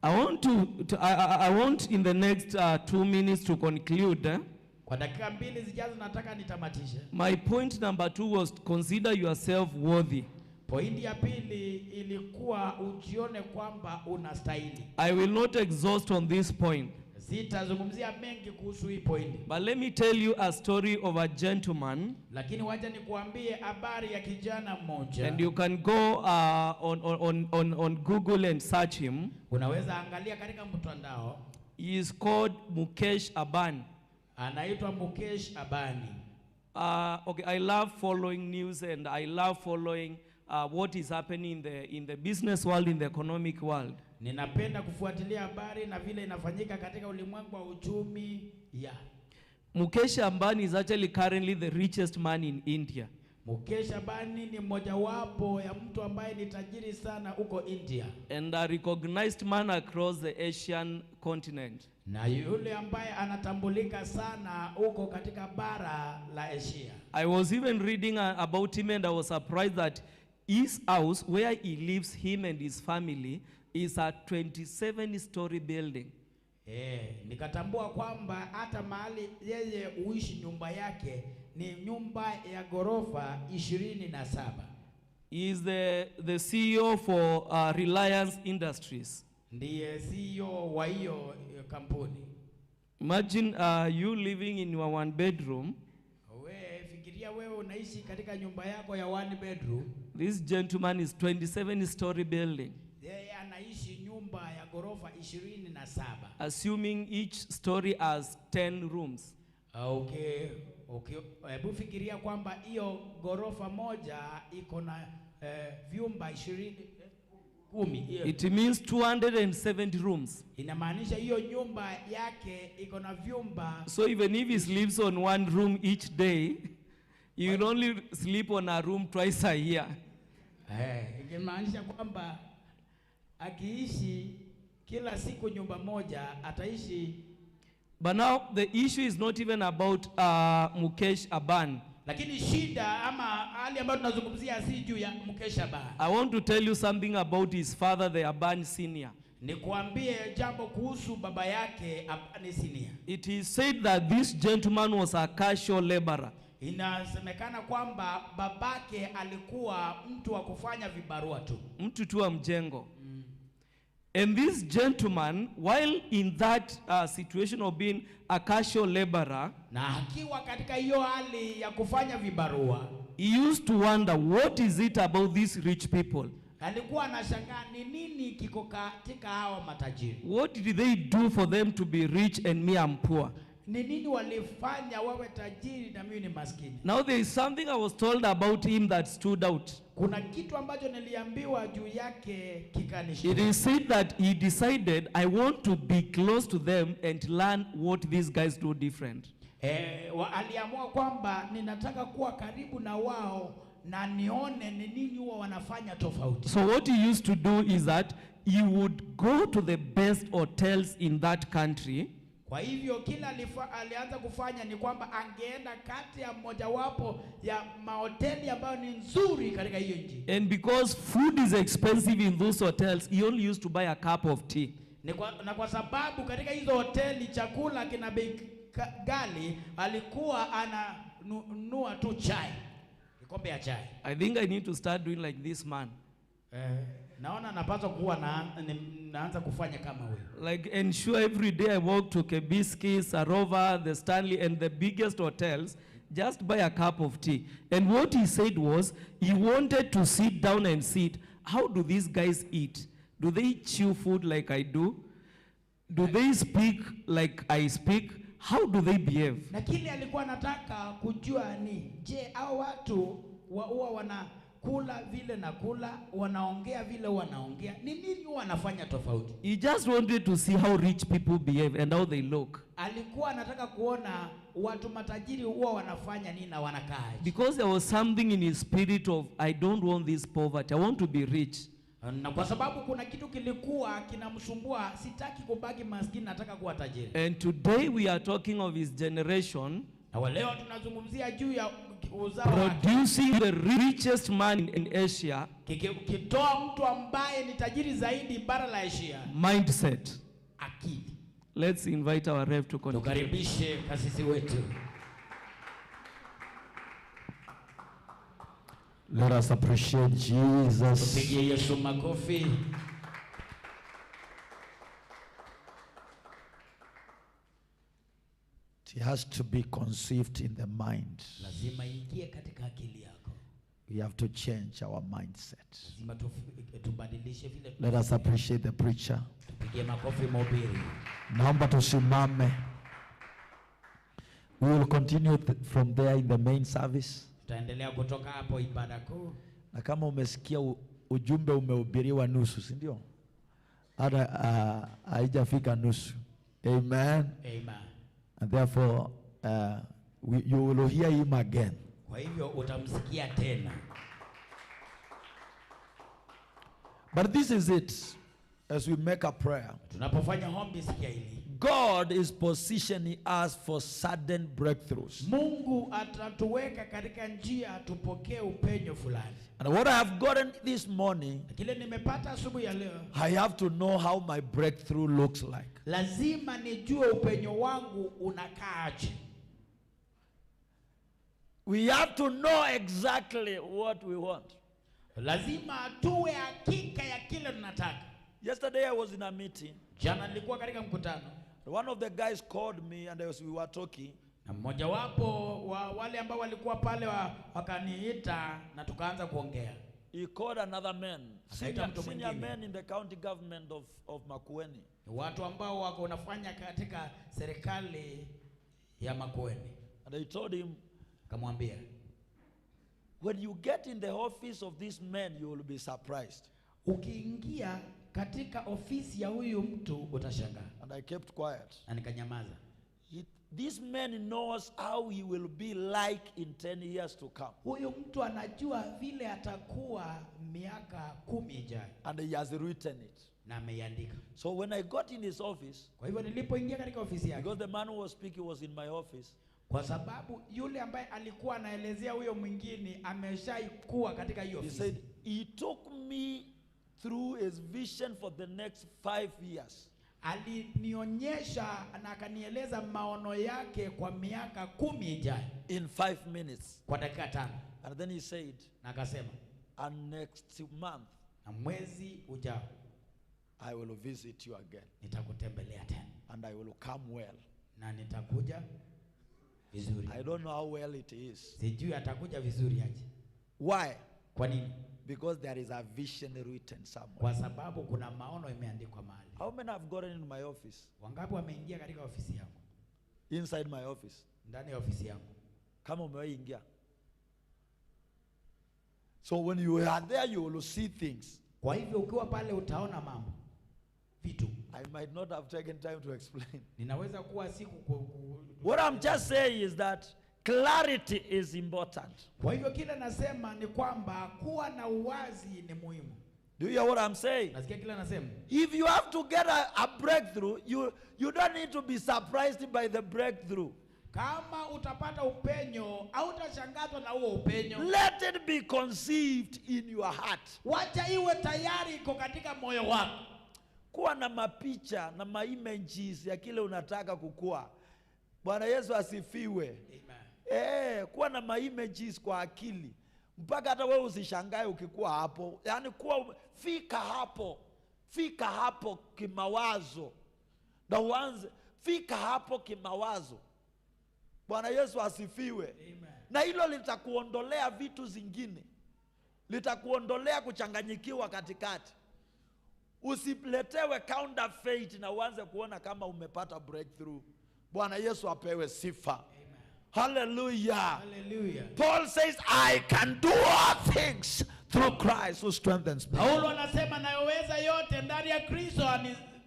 I want in the next 2 minutes to conclude. Kwa dakika 2 zijazo nataka nitamatishe. My point number 2 was consider yourself worthy. Pointi ya pili ilikuwa ujione kwamba unastahili. I will not exhaust on this point. Sitazungumzia mengi kuhusu hii pointi. But let me tell you a story of a gentleman. Lakini wacha nikuambie habari ya kijana mmoja. And you can go on Google and search him. Unaweza angalia katika mtandao. He is called Mukesh Ambani. Anaitwa Mukesh Ambani. Okay, I love following news and I love following what is happening in the business world, in the economic world. Ninapenda kufuatilia habari na vile inafanyika katika ulimwengu wa uchumi. Mukesh Ambani is actually currently the richest man in India. Mukesh Ambani ni mmojawapo ya mtu ambaye ni tajiri sana huko India. And a recognized man across the Asian continent. Na yule ambaye anatambulika sana huko katika bara la Asia. I was even reading about him and I was surprised that his house where he lives, him and his family, is a 27-story building. Nikatambua kwamba hata mahali yeye uishi nyumba yake ni nyumba ya gorofa 27. He is the CEO for Reliance Industries. Ndiye CEO wa hiyo kampuni. Imagine you living in your 1 bedroom. Fikiria wewe unaishi katika nyumba yako ya 1 bedroom. This gentleman is 27-story building. Yeye anaishi nyumba ya gorofa 27. Assuming each story has 10 rooms. Okay. Hebu fikiria kwamba hiyo gorofa moja iko na vyumba 10. It means 270 rooms. Inamaanisha hiyo nyumba yake iko na vyumba. So even if he sleeps on 1 room each day, you will only sleep on a room twice a year. Inamaanisha kwamba akiishi kila siku nyumba moja ataishi. But now the issue is not even about Mukesh Ambani. Lakini shida ama hali ambayo tunazungumzia si juu ya Mukesh Ambani. I want to tell you something about his father, the Ambani Senior. Nikuambie jambo kuhusu baba yake Ambani Senior. It is said that this gentleman was a casual laborer. Inasemekana kwamba babake alikuwa mtu wa kufanya vibarua tu. Mtu tu wa mjengo. And this gentleman, while in that situation of being a casual laborer, na akiwa katika hiyo hali ya kufanya vibarua, he used to wonder what is it about these rich people. Alikuwa anashangaa ni nini kiko katika hawa matajiri. What did they do for them to be rich and me am poor? Ni nini walifanya wawe tajiri na mimi ni maskini? Now there is something I was told about him that stood out. Kuna kitu ambacho niliambiwa juu yake kikanishitua. It is said that he decided, I want to be close to them and learn what these guys do different. Aliamua kwamba ninataka kuwa karibu na wao na nione ni nini wao wanafanya tofauti. So what he used to do is that he would go to the best hotels in that country. Kwa hivyo kila alianza kufanya ni kwamba angeenda kati ya mojawapo ya mahoteli ambayo ni nzuri katika hiyo nchi. And because food is expensive in those hotels, he only used to buy a cup of tea. Na kwa sababu katika hizo hoteli chakula kina bei ghali, alikuwa ananunua tu chai, kikombe ya chai. I think I need to start doing like this man. Naona napaswa kuwa naanza kufanya kama huyo. Like ensure every day I walk to Kebiski, Sarova, the Stanley and the biggest hotels, just buy a cup of tea. And what he said was, he wanted to sit down and see how do these guys eat? Do they chew food like I do? Do they speak like I speak? How do they behave? Na kile alikuwa anataka kujua ni, je, hao watu huwa wanakula vile na kula, wanaongea vile wanaongea, ni nini wanafanya tofauti? He just wanted to see how rich people behave and how they look. Alikuwa anataka kuona watu matajiri huwa wanafanya nini na wanakaaje. Because there was something in his spirit of, I don't want this poverty, I want to be rich. Na kwa sababu kuna kitu kilikuwa kinamsumbua, sitaki kubaki maskini, nataka kuwa tajiri. And today we are talking of his generation. Na leo tunazungumzia juu ya uzao producing the richest man in Asia. Kitoa mtu ambaye ni tajiri zaidi bara la Asia. Mindset. Akili. Let's invite our rev to continue. Tukaribishe kasisi wetu. Let us appreciate Jesus. Tupigie Yesu makofi. It has to be conceived in the mind. Lazima ingie katika akili yako. We have to change our mindset. Lazima tubadilishe vile. Let us appreciate the preacher. Tupigie makofi mhubiri. Naomba tusimame. We will continue from there in the main service. Tutaendelea kutoka hapo ibada kuu. Na kama umesikia ujumbe umehubiriwa nusu, si ndio? Hata haijafika nusu. Amen. Amen. And therefore you will hear him again. Kwa hivyo utamsikia tena. But this is it. As we make a prayer, tunapofanya ombi sikia hili. God is positioning us for sudden breakthroughs. Mungu atatuweka katika njia tupokee upenyo fulani. And what I have gotten this morning, kile nimepata asubuhi ya leo, I have to know how my breakthrough looks like. Lazima nijue upenyo wangu unakaaje. We have to know exactly what we want. Lazima tuwe hakika ya kile tunataka. Yesterday I was in a meeting. Jana nilikuwa katika mkutano. One of the guys called me and we were talking. Na mmoja wapo wa wale ambao walikuwa pale wakaniita na tukaanza kuongea. He called another man, senior man in the county government of Makueni. Watu ambao wako wanafanya katika serikali ya Makueni. And I told him, kamwambia, when you get in the office of this man, you will be surprised. Ukiingia katika ofisi ya huyu mtu utashangaa. And I kept quiet. Na nikanyamaza. This man knows how he will be like in 10 years to come. Huyu mtu anajua vile atakuwa miaka 10 ijayo. And he has written it. Na ameiandika. So when I got in his office, kwa hivyo nilipoingia katika ofisi yake, because the man who was speaking was in my office, kwa sababu yule ambaye alikuwa anaelezea huyo mwingine ameshaikuwa katika hiyo ofisi. He said he took me through his vision for the next 5 years. Alinionyesha na akanieleza maono yake kwa miaka 10 ijayo. In 5 minutes. Kwa dakika 5. And then he said, na akasema, and next month, na mwezi ujao, I will visit you again. Nitakutembelea tena. And I will come well. Na nitakuja vizuri. I don't know how well it is. Sijui atakuja vizuri aje. Why? Kwa nini? Because there is a vision written somewhere. Kwa sababu kuna maono imeandikwa mahali. How many have gotten in my office? Wangapi wameingia katika ofisi yangu? Inside my office. Ndani ya ofisi yangu. Kama umewahi ingia. So when you are there you will see things. Kwa hivyo ukiwa pale utaona mambo. Vitu. I might not have taken time to explain. Ninaweza kuwa siku What I'm just saying is that clarity is important. Kwa hivyo kile nasema ni kwamba kuwa na uwazi ni muhimu. Do you hear what I'm saying? Nasikia kile anasema. If you have to get a breakthrough, you don't need to be surprised by the breakthrough. Kama utapata upenyo, au utashangazwa na huo upenyo. Let it be conceived in your heart. Wacha iwe tayari iko katika moyo wako. Kuwa na mapicha na maimages ya kile unataka kukua. Bwana Yesu asifiwe. Amen. Kuwa na maimages kwa akili. Mpaka hata wewe usishangae ukikuwa hapo. Yaani fika hapo kimawazo. Na uanze fika hapo kimawazo. Bwana Yesu asifiwe. Amen. Na hilo litakuondolea vitu zingine. Litakuondolea kuchanganyikiwa katikati. Usiletewe counterfeit na uanze kuona kama umepata breakthrough. Bwana Yesu apewe sifa. Amen. Hallelujah. Hallelujah. Paul says, I can do all things through Christ who strengthens me. Paulo anasema nayoweza yote ndani ya Kristo.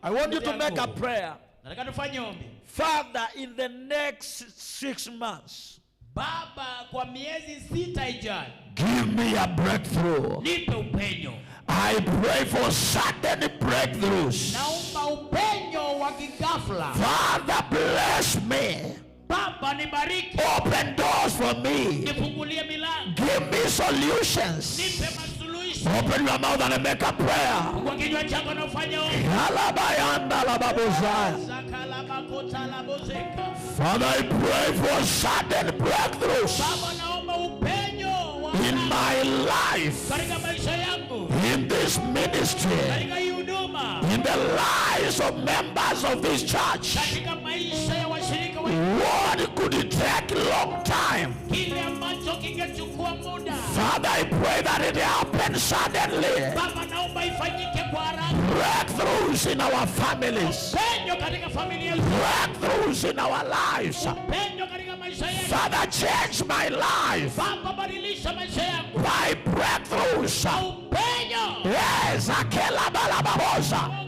I want you to make a prayer. Nataka tufanye ombi. Father, in the next 6 months, Baba, kwa miezi 6 ijayo, give me a breakthrough. nipe upenyo. I pray for sudden breakthroughs. Naomba upenyo wa ghafla. Father, bless me. Baba, nibariki. Open doors for me. Nifungulie milango. Give me solutions. Nipe masuluhisho. Open your mouth and make a prayer. Kwa kinywa chako na ufanye ombi. Alabayanda lababozaya. Sakalamakota labozeka. Father, I pray for sudden breakthroughs Baba, naomba upenyo wa in my life, katika maisha yangu, in this ministry, katika hii huduma, in the lives of members of this church. katika maisha ya washirika wa What could it take long time? kile ambacho kingechukua muda. Father, I pray that it happens suddenly. Baba, naomba ifanyike kwa haraka. Breakthroughs in our families. Upenyo katika familia zetu. Breakthroughs in our lives. Upenyo katika maisha yetu. Father, change my life Baba, badilisha maisha yangu. by breakthroughs. Upenyo. Yes, Akela Balababosa.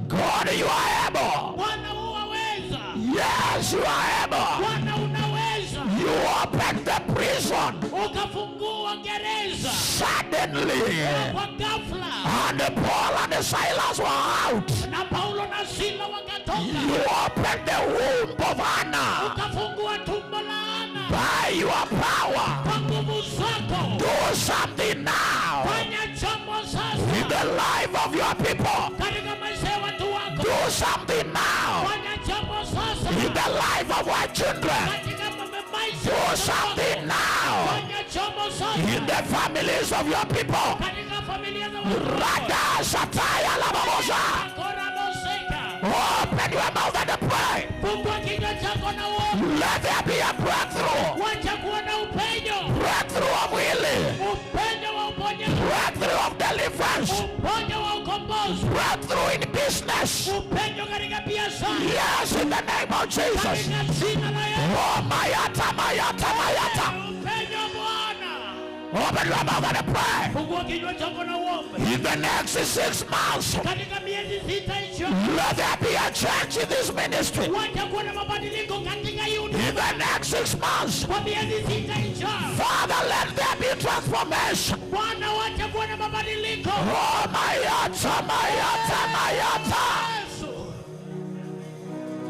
God, you are able. Bwana unaweza. Yes, you are able. Bwana unaweza. You opened the prison Ukafungua gereza suddenly, kwa ghafla. and Paul and Silas were out. Na Paulo na Sila wakatoka. You opened the womb of Hannah Ukafungua tumbo la Ana. by your power. Kwa nguvu zako. Do something now Fanya jambo in sasa. the life of your people. Katika maisha ya watu wako. Do something now Fanya jambo sasa. in the life of our children. Katika maisha Do ya watu something wako. now Fanya jambo sasa. in the families of your people. Katika familia za watu wako. Rada Sataya Lababosa. Akoraboseka. Open your mouth and pray. Fungua kinywa chako na uombe. Let there be a breakthrough. Wacha kuwa na upenyo. Breakthrough of healing. Upenyo wa uponyaji. Breakthrough of deliverance. Upenyo wa ukombozi. Breakthrough in business. Upenyo katika biashara. Yes, in the name of Jesus. Katika jina la Yesu. Oh, Mayata, Mayata, Mayata. Upenyo Bwana. Open your mouth and pray. Fungua kinywa chako na uombe. In the next 6 months, Katika miezi 6 ijayo. let there be a change in this ministry. Wacha kuwa na mabadiliko katika hii huduma. In the next 6 months, Kwa miezi 6 ijayo. Father, let there be transformation. Bwana, wacha kuwa na mabadiliko. Oh, Mayata, Mayata, Mayata. Yesu.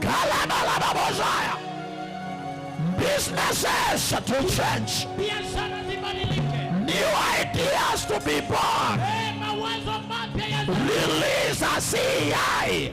Kalabalababozaya. Businesses to change. Biashara zibadilike. New ideas to be born. Mawazo mapya ya Release a CI.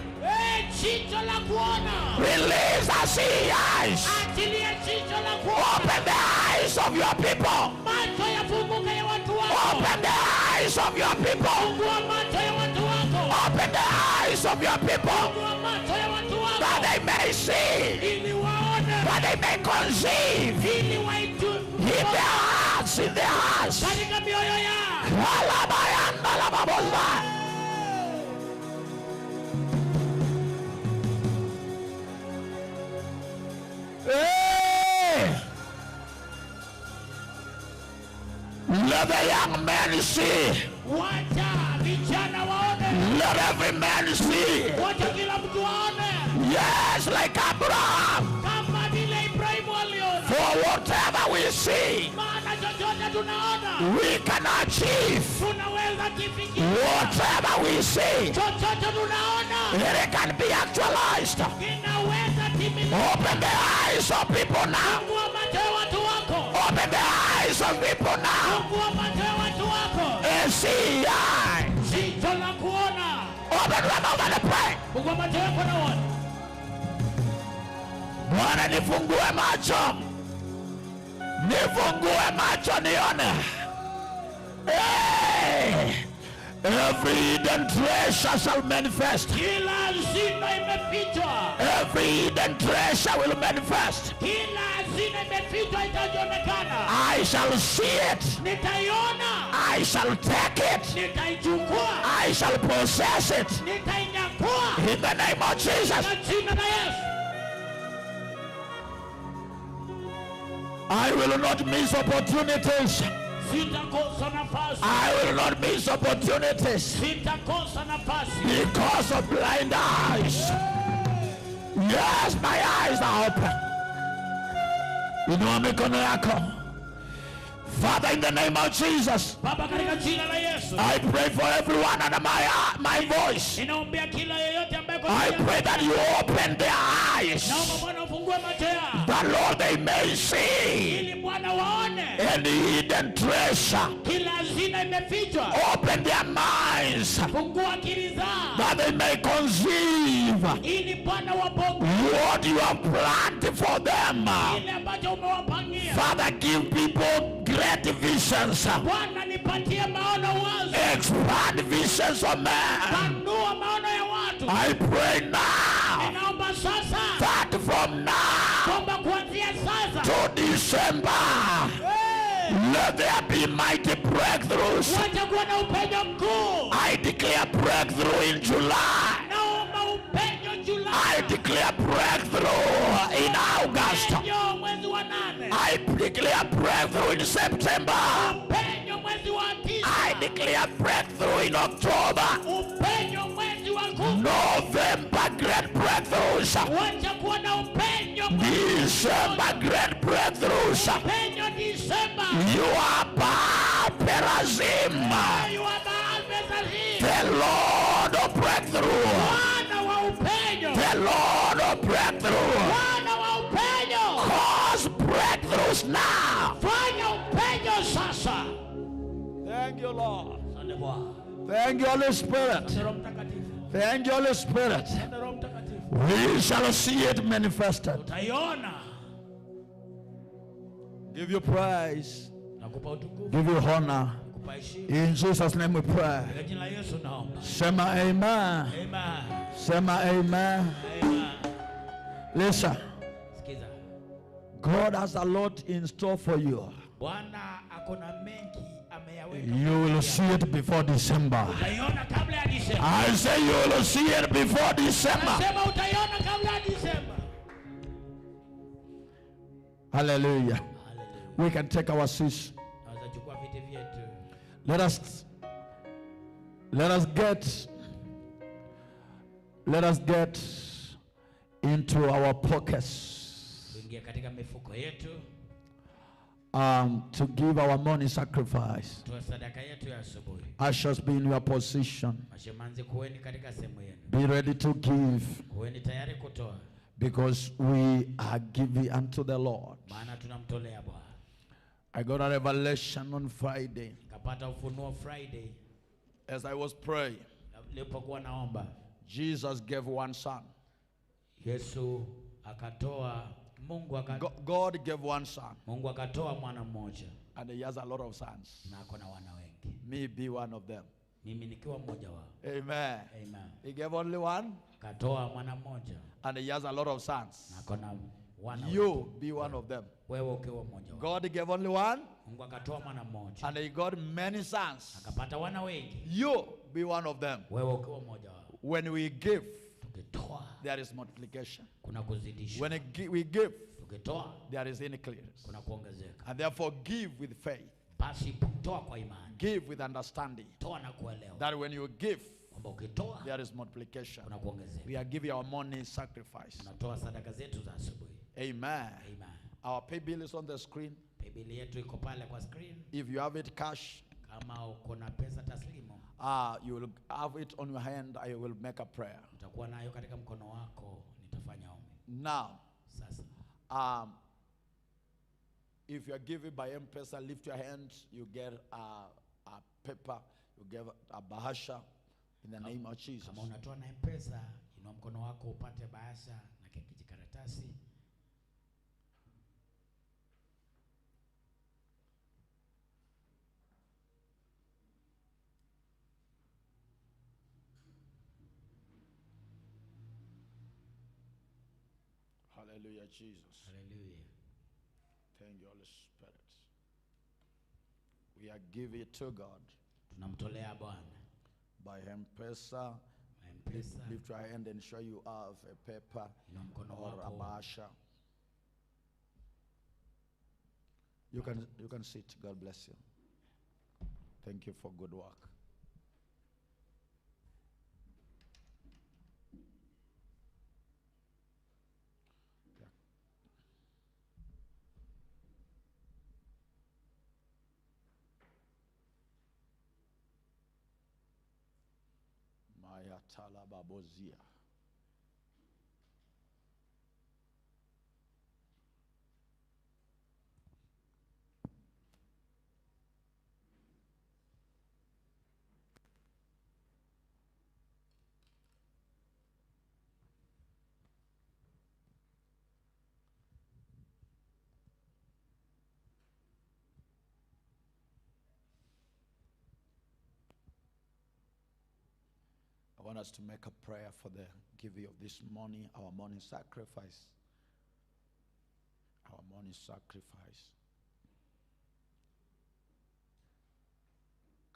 jicho la kuona. Release a CIs. Achilia jicho la kuona. Open the eyes of your people. Macho yafunguke ya watu wako. Open the eyes of your people. Fungua macho ya watu wako. Open the eyes of your people. Fungua macho ya watu wako. That they may see. Ili waone. That they may conceive. Ili waitu. In their hearts. In their hearts. Katika mioyo yao. Alabayanda lababoza. Hey! Let the young men see. Wacha vijana waone. Let every man see. Wacha kila mtu aone. Yes, like Abraham. Kama vile Ibrahimu aliona. For whatever we see, Maana chochote tunaona, we can achieve tunaweza kifikia. whatever we see. Chochote tunaona, It can be actualized. kinaweza timilika. Open the eyes of people now. Fungua macho ya watu wako. Open the eyes of people now. Fungua macho ya watu wako. And see eye. Jicho la kuona. Open them over the prayer. Fungua macho yako na uone. Bwana nifungue macho. Nifungue macho nione. Hey! Every hidden treasure shall manifest. Kila hazina imefichwa. Every hidden treasure will manifest. Kila hazina imefichwa itaonekana. I shall see it. Nitaiona. I shall take it. Nitaichukua. I shall possess it. Nitainyakua. In the name of Jesus. Kwa jina la Yesu. I will not miss opportunities. Sitakosa nafasi. I will not miss opportunities Sitakosa nafasi. because of blind eyes. Yes, my eyes are open. Inua mikono yako. Father, in the name of Jesus, Baba, katika jina la Yesu. I pray for everyone under my voice. Ninaombea kila yeyote ambaye I pray that you open their eyes, naomba Bwana ufungue macho yao. that Lord they may see Ili Bwana waone. any hidden treasure. Kila hazina imefichwa. Open their minds, Fungua akili zao. that they may conceive Ili Bwana wapokee what you have planned for them. kile ambacho umewapangia. Father, give people great visions. Bwana nipatie maono wazi. Expand visions of men. Panua maono ya watu. I pray now Ninaomba sasa that from now kwamba kuanzia sasa to December, let there be mighty breakthroughs. wacha kuwa na upenyo mkuu. I declare breakthrough in July. Naomba upenyo I Julai. declare breakthrough in August. Upenyo mwezi wa 8. I declare breakthrough in September. Upenyo mwezi wa 9. I declare breakthrough in October. Upenyo mwezi wa 10. November, great breakthroughs. Wacha kuwa na upenyo mwezi December, great breakthroughs. upenyo Disemba. You are Perazim, You are the the Lord of breakthrough. Bwana wa upenyo. The Lord of breakthrough. Bwana wa upenyo. Cause breakthroughs now. Fanya upenyo sasa. Thank you, Lord. Asante Bwana. Thank you, Holy Spirit. Asante Roho Mtakatifu. Thank you, Holy Spirit. Asante Roho Mtakatifu. We shall see it manifested. Utaiona. Give you praise. Nakupa utukufu. Give you honor. Nakupa heshima. In Jesus' name we pray. Kwa jina la Yesu naomba. Sema amen. Amen. Sema amen. Amen. Listen, Sikiza. God has a lot in store for you. Bwana akona mengi ameyaweka. You will see it before December. Utaiona kabla ya Disemba. I say you will see it before December. Nasema utaiona kabla ya Disemba. Hallelujah. Hallelujah. We can take our seats. Naweza chukua viti vyetu. Let us get into our pockets Tuingie katika mifuko yetu. to give our morning sacrifice. Toa sadaka yetu ya asubuhi. Ushers, be in your position. Mashemanzi, kuweni katika sehemu yenu. Be ready to give, Kuweni tayari kutoa. because we are giving unto the Lord. Maana tunamtolea Bwana. I got a revelation on Friday Nikapata ufunuo Friday. as I was praying. Nilipokuwa naomba. Jesus gave one son. Yesu akatoa. God gave one son, Mungu akatoa mwana mmoja. and he has a lot of sons. Na ako na wana wengi. Me be one of them. Mimi nikiwa mmoja wao. Amen. Amen. He gave only one, Akatoa mwana mmoja. and he has a lot of sons. Na ako na wana wengi. You be one of them. Wewe ukiwa mmoja wao. God gave only one, Mungu akatoa mwana mmoja. and he got many sons. Akapata wana wengi. You be one of them. Wewe ukiwa mmoja wao. When we give, Tukitoa there is multiplication. kuna kuzidisha. When we give, Tukitoa there is increase. kuna kuongezeka. And therefore give with faith. Basi toa kwa imani. Give with understanding. Toa na kuelewa. That when you give, Kwamba ukitoa there is multiplication. kuna kuongezeka. We are giving our morning sacrifice. Tunatoa sadaka zetu za asubuhi. Amen. Amen. Our pay bill is on the screen. Biblia yetu iko pale kwa screen. If you have it cash, Kama uko na pesa taslimu, you will have it on your hand. I will make a prayer. utakuwa nayo katika mkono wako, nitafanya ombi. Now, Sasa if you are giving by M-Pesa, lift your hand. You get a paper. You get a bahasha in the name of Jesus. kama unatoa na pesa, inua mkono wako upate bahasha na kijikaratasi. Hallelujah, Jesus. Haleluya. Thank you, Holy Spirit. We are giving it to God Tunamtolea Bwana. by M-Pesa. M-Pesa. Lift your hand and show you have a paper Inua mkono or a wako. bahasha. You can sit. God bless you. Thank you for good work. Maya talababozia. I want us to make a prayer for the giving of this money, our morning sacrifice. Our morning sacrifice.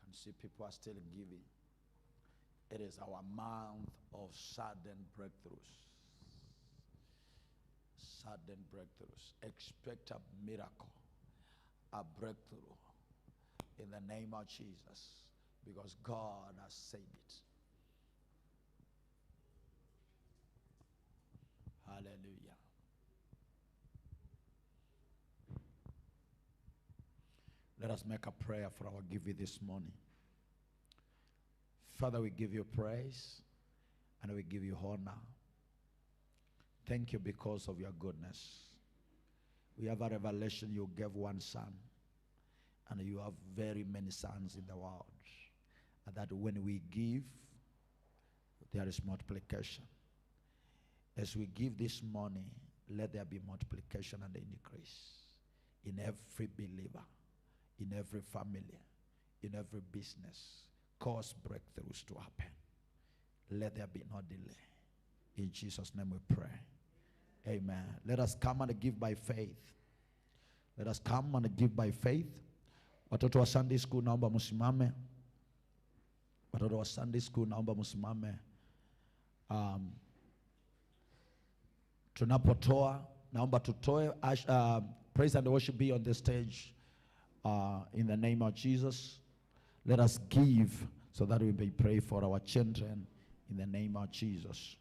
Can see people are still giving. It is our month of sudden breakthroughs. Sudden breakthroughs. Expect a miracle, a breakthrough in the name of Jesus, because God has said it. Hallelujah. Let us make a prayer for our giving this morning. Father, we give you praise and we give you honor. Thank you because of your goodness. We have a revelation you gave one son, and you have very many sons in the world. And that when we give, there is multiplication. As we give this money, let there be multiplication and increase in every believer, in every family, in every business. Cause breakthroughs to happen. Let there be no delay. In Jesus' name we pray. Amen. Let us come and give by faith. Let us come and give by faith. Watoto wa Sunday school naomba msimame. Watoto wa Sunday school naomba msimame. Tunapotoa, naomba tutoe. Praise and worship be on the stage in the name of Jesus. Let us give so that we may pray for our children in the name of Jesus.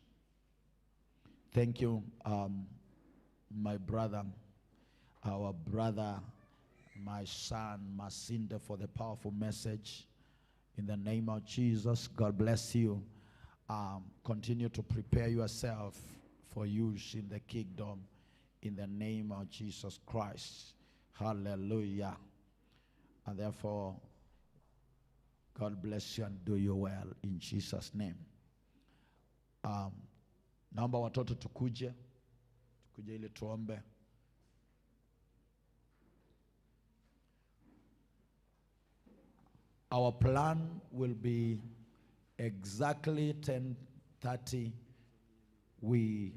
Thank you, my brother, our brother, my son, Masinda, for the powerful message. In the name of Jesus, God bless you. Continue to prepare yourself for use in the kingdom in the name of Jesus Christ. Hallelujah. And therefore, God bless you and do you well in Jesus' name. Naomba watoto tukuje ili tuombe. Our plan will be exactly 10:30. We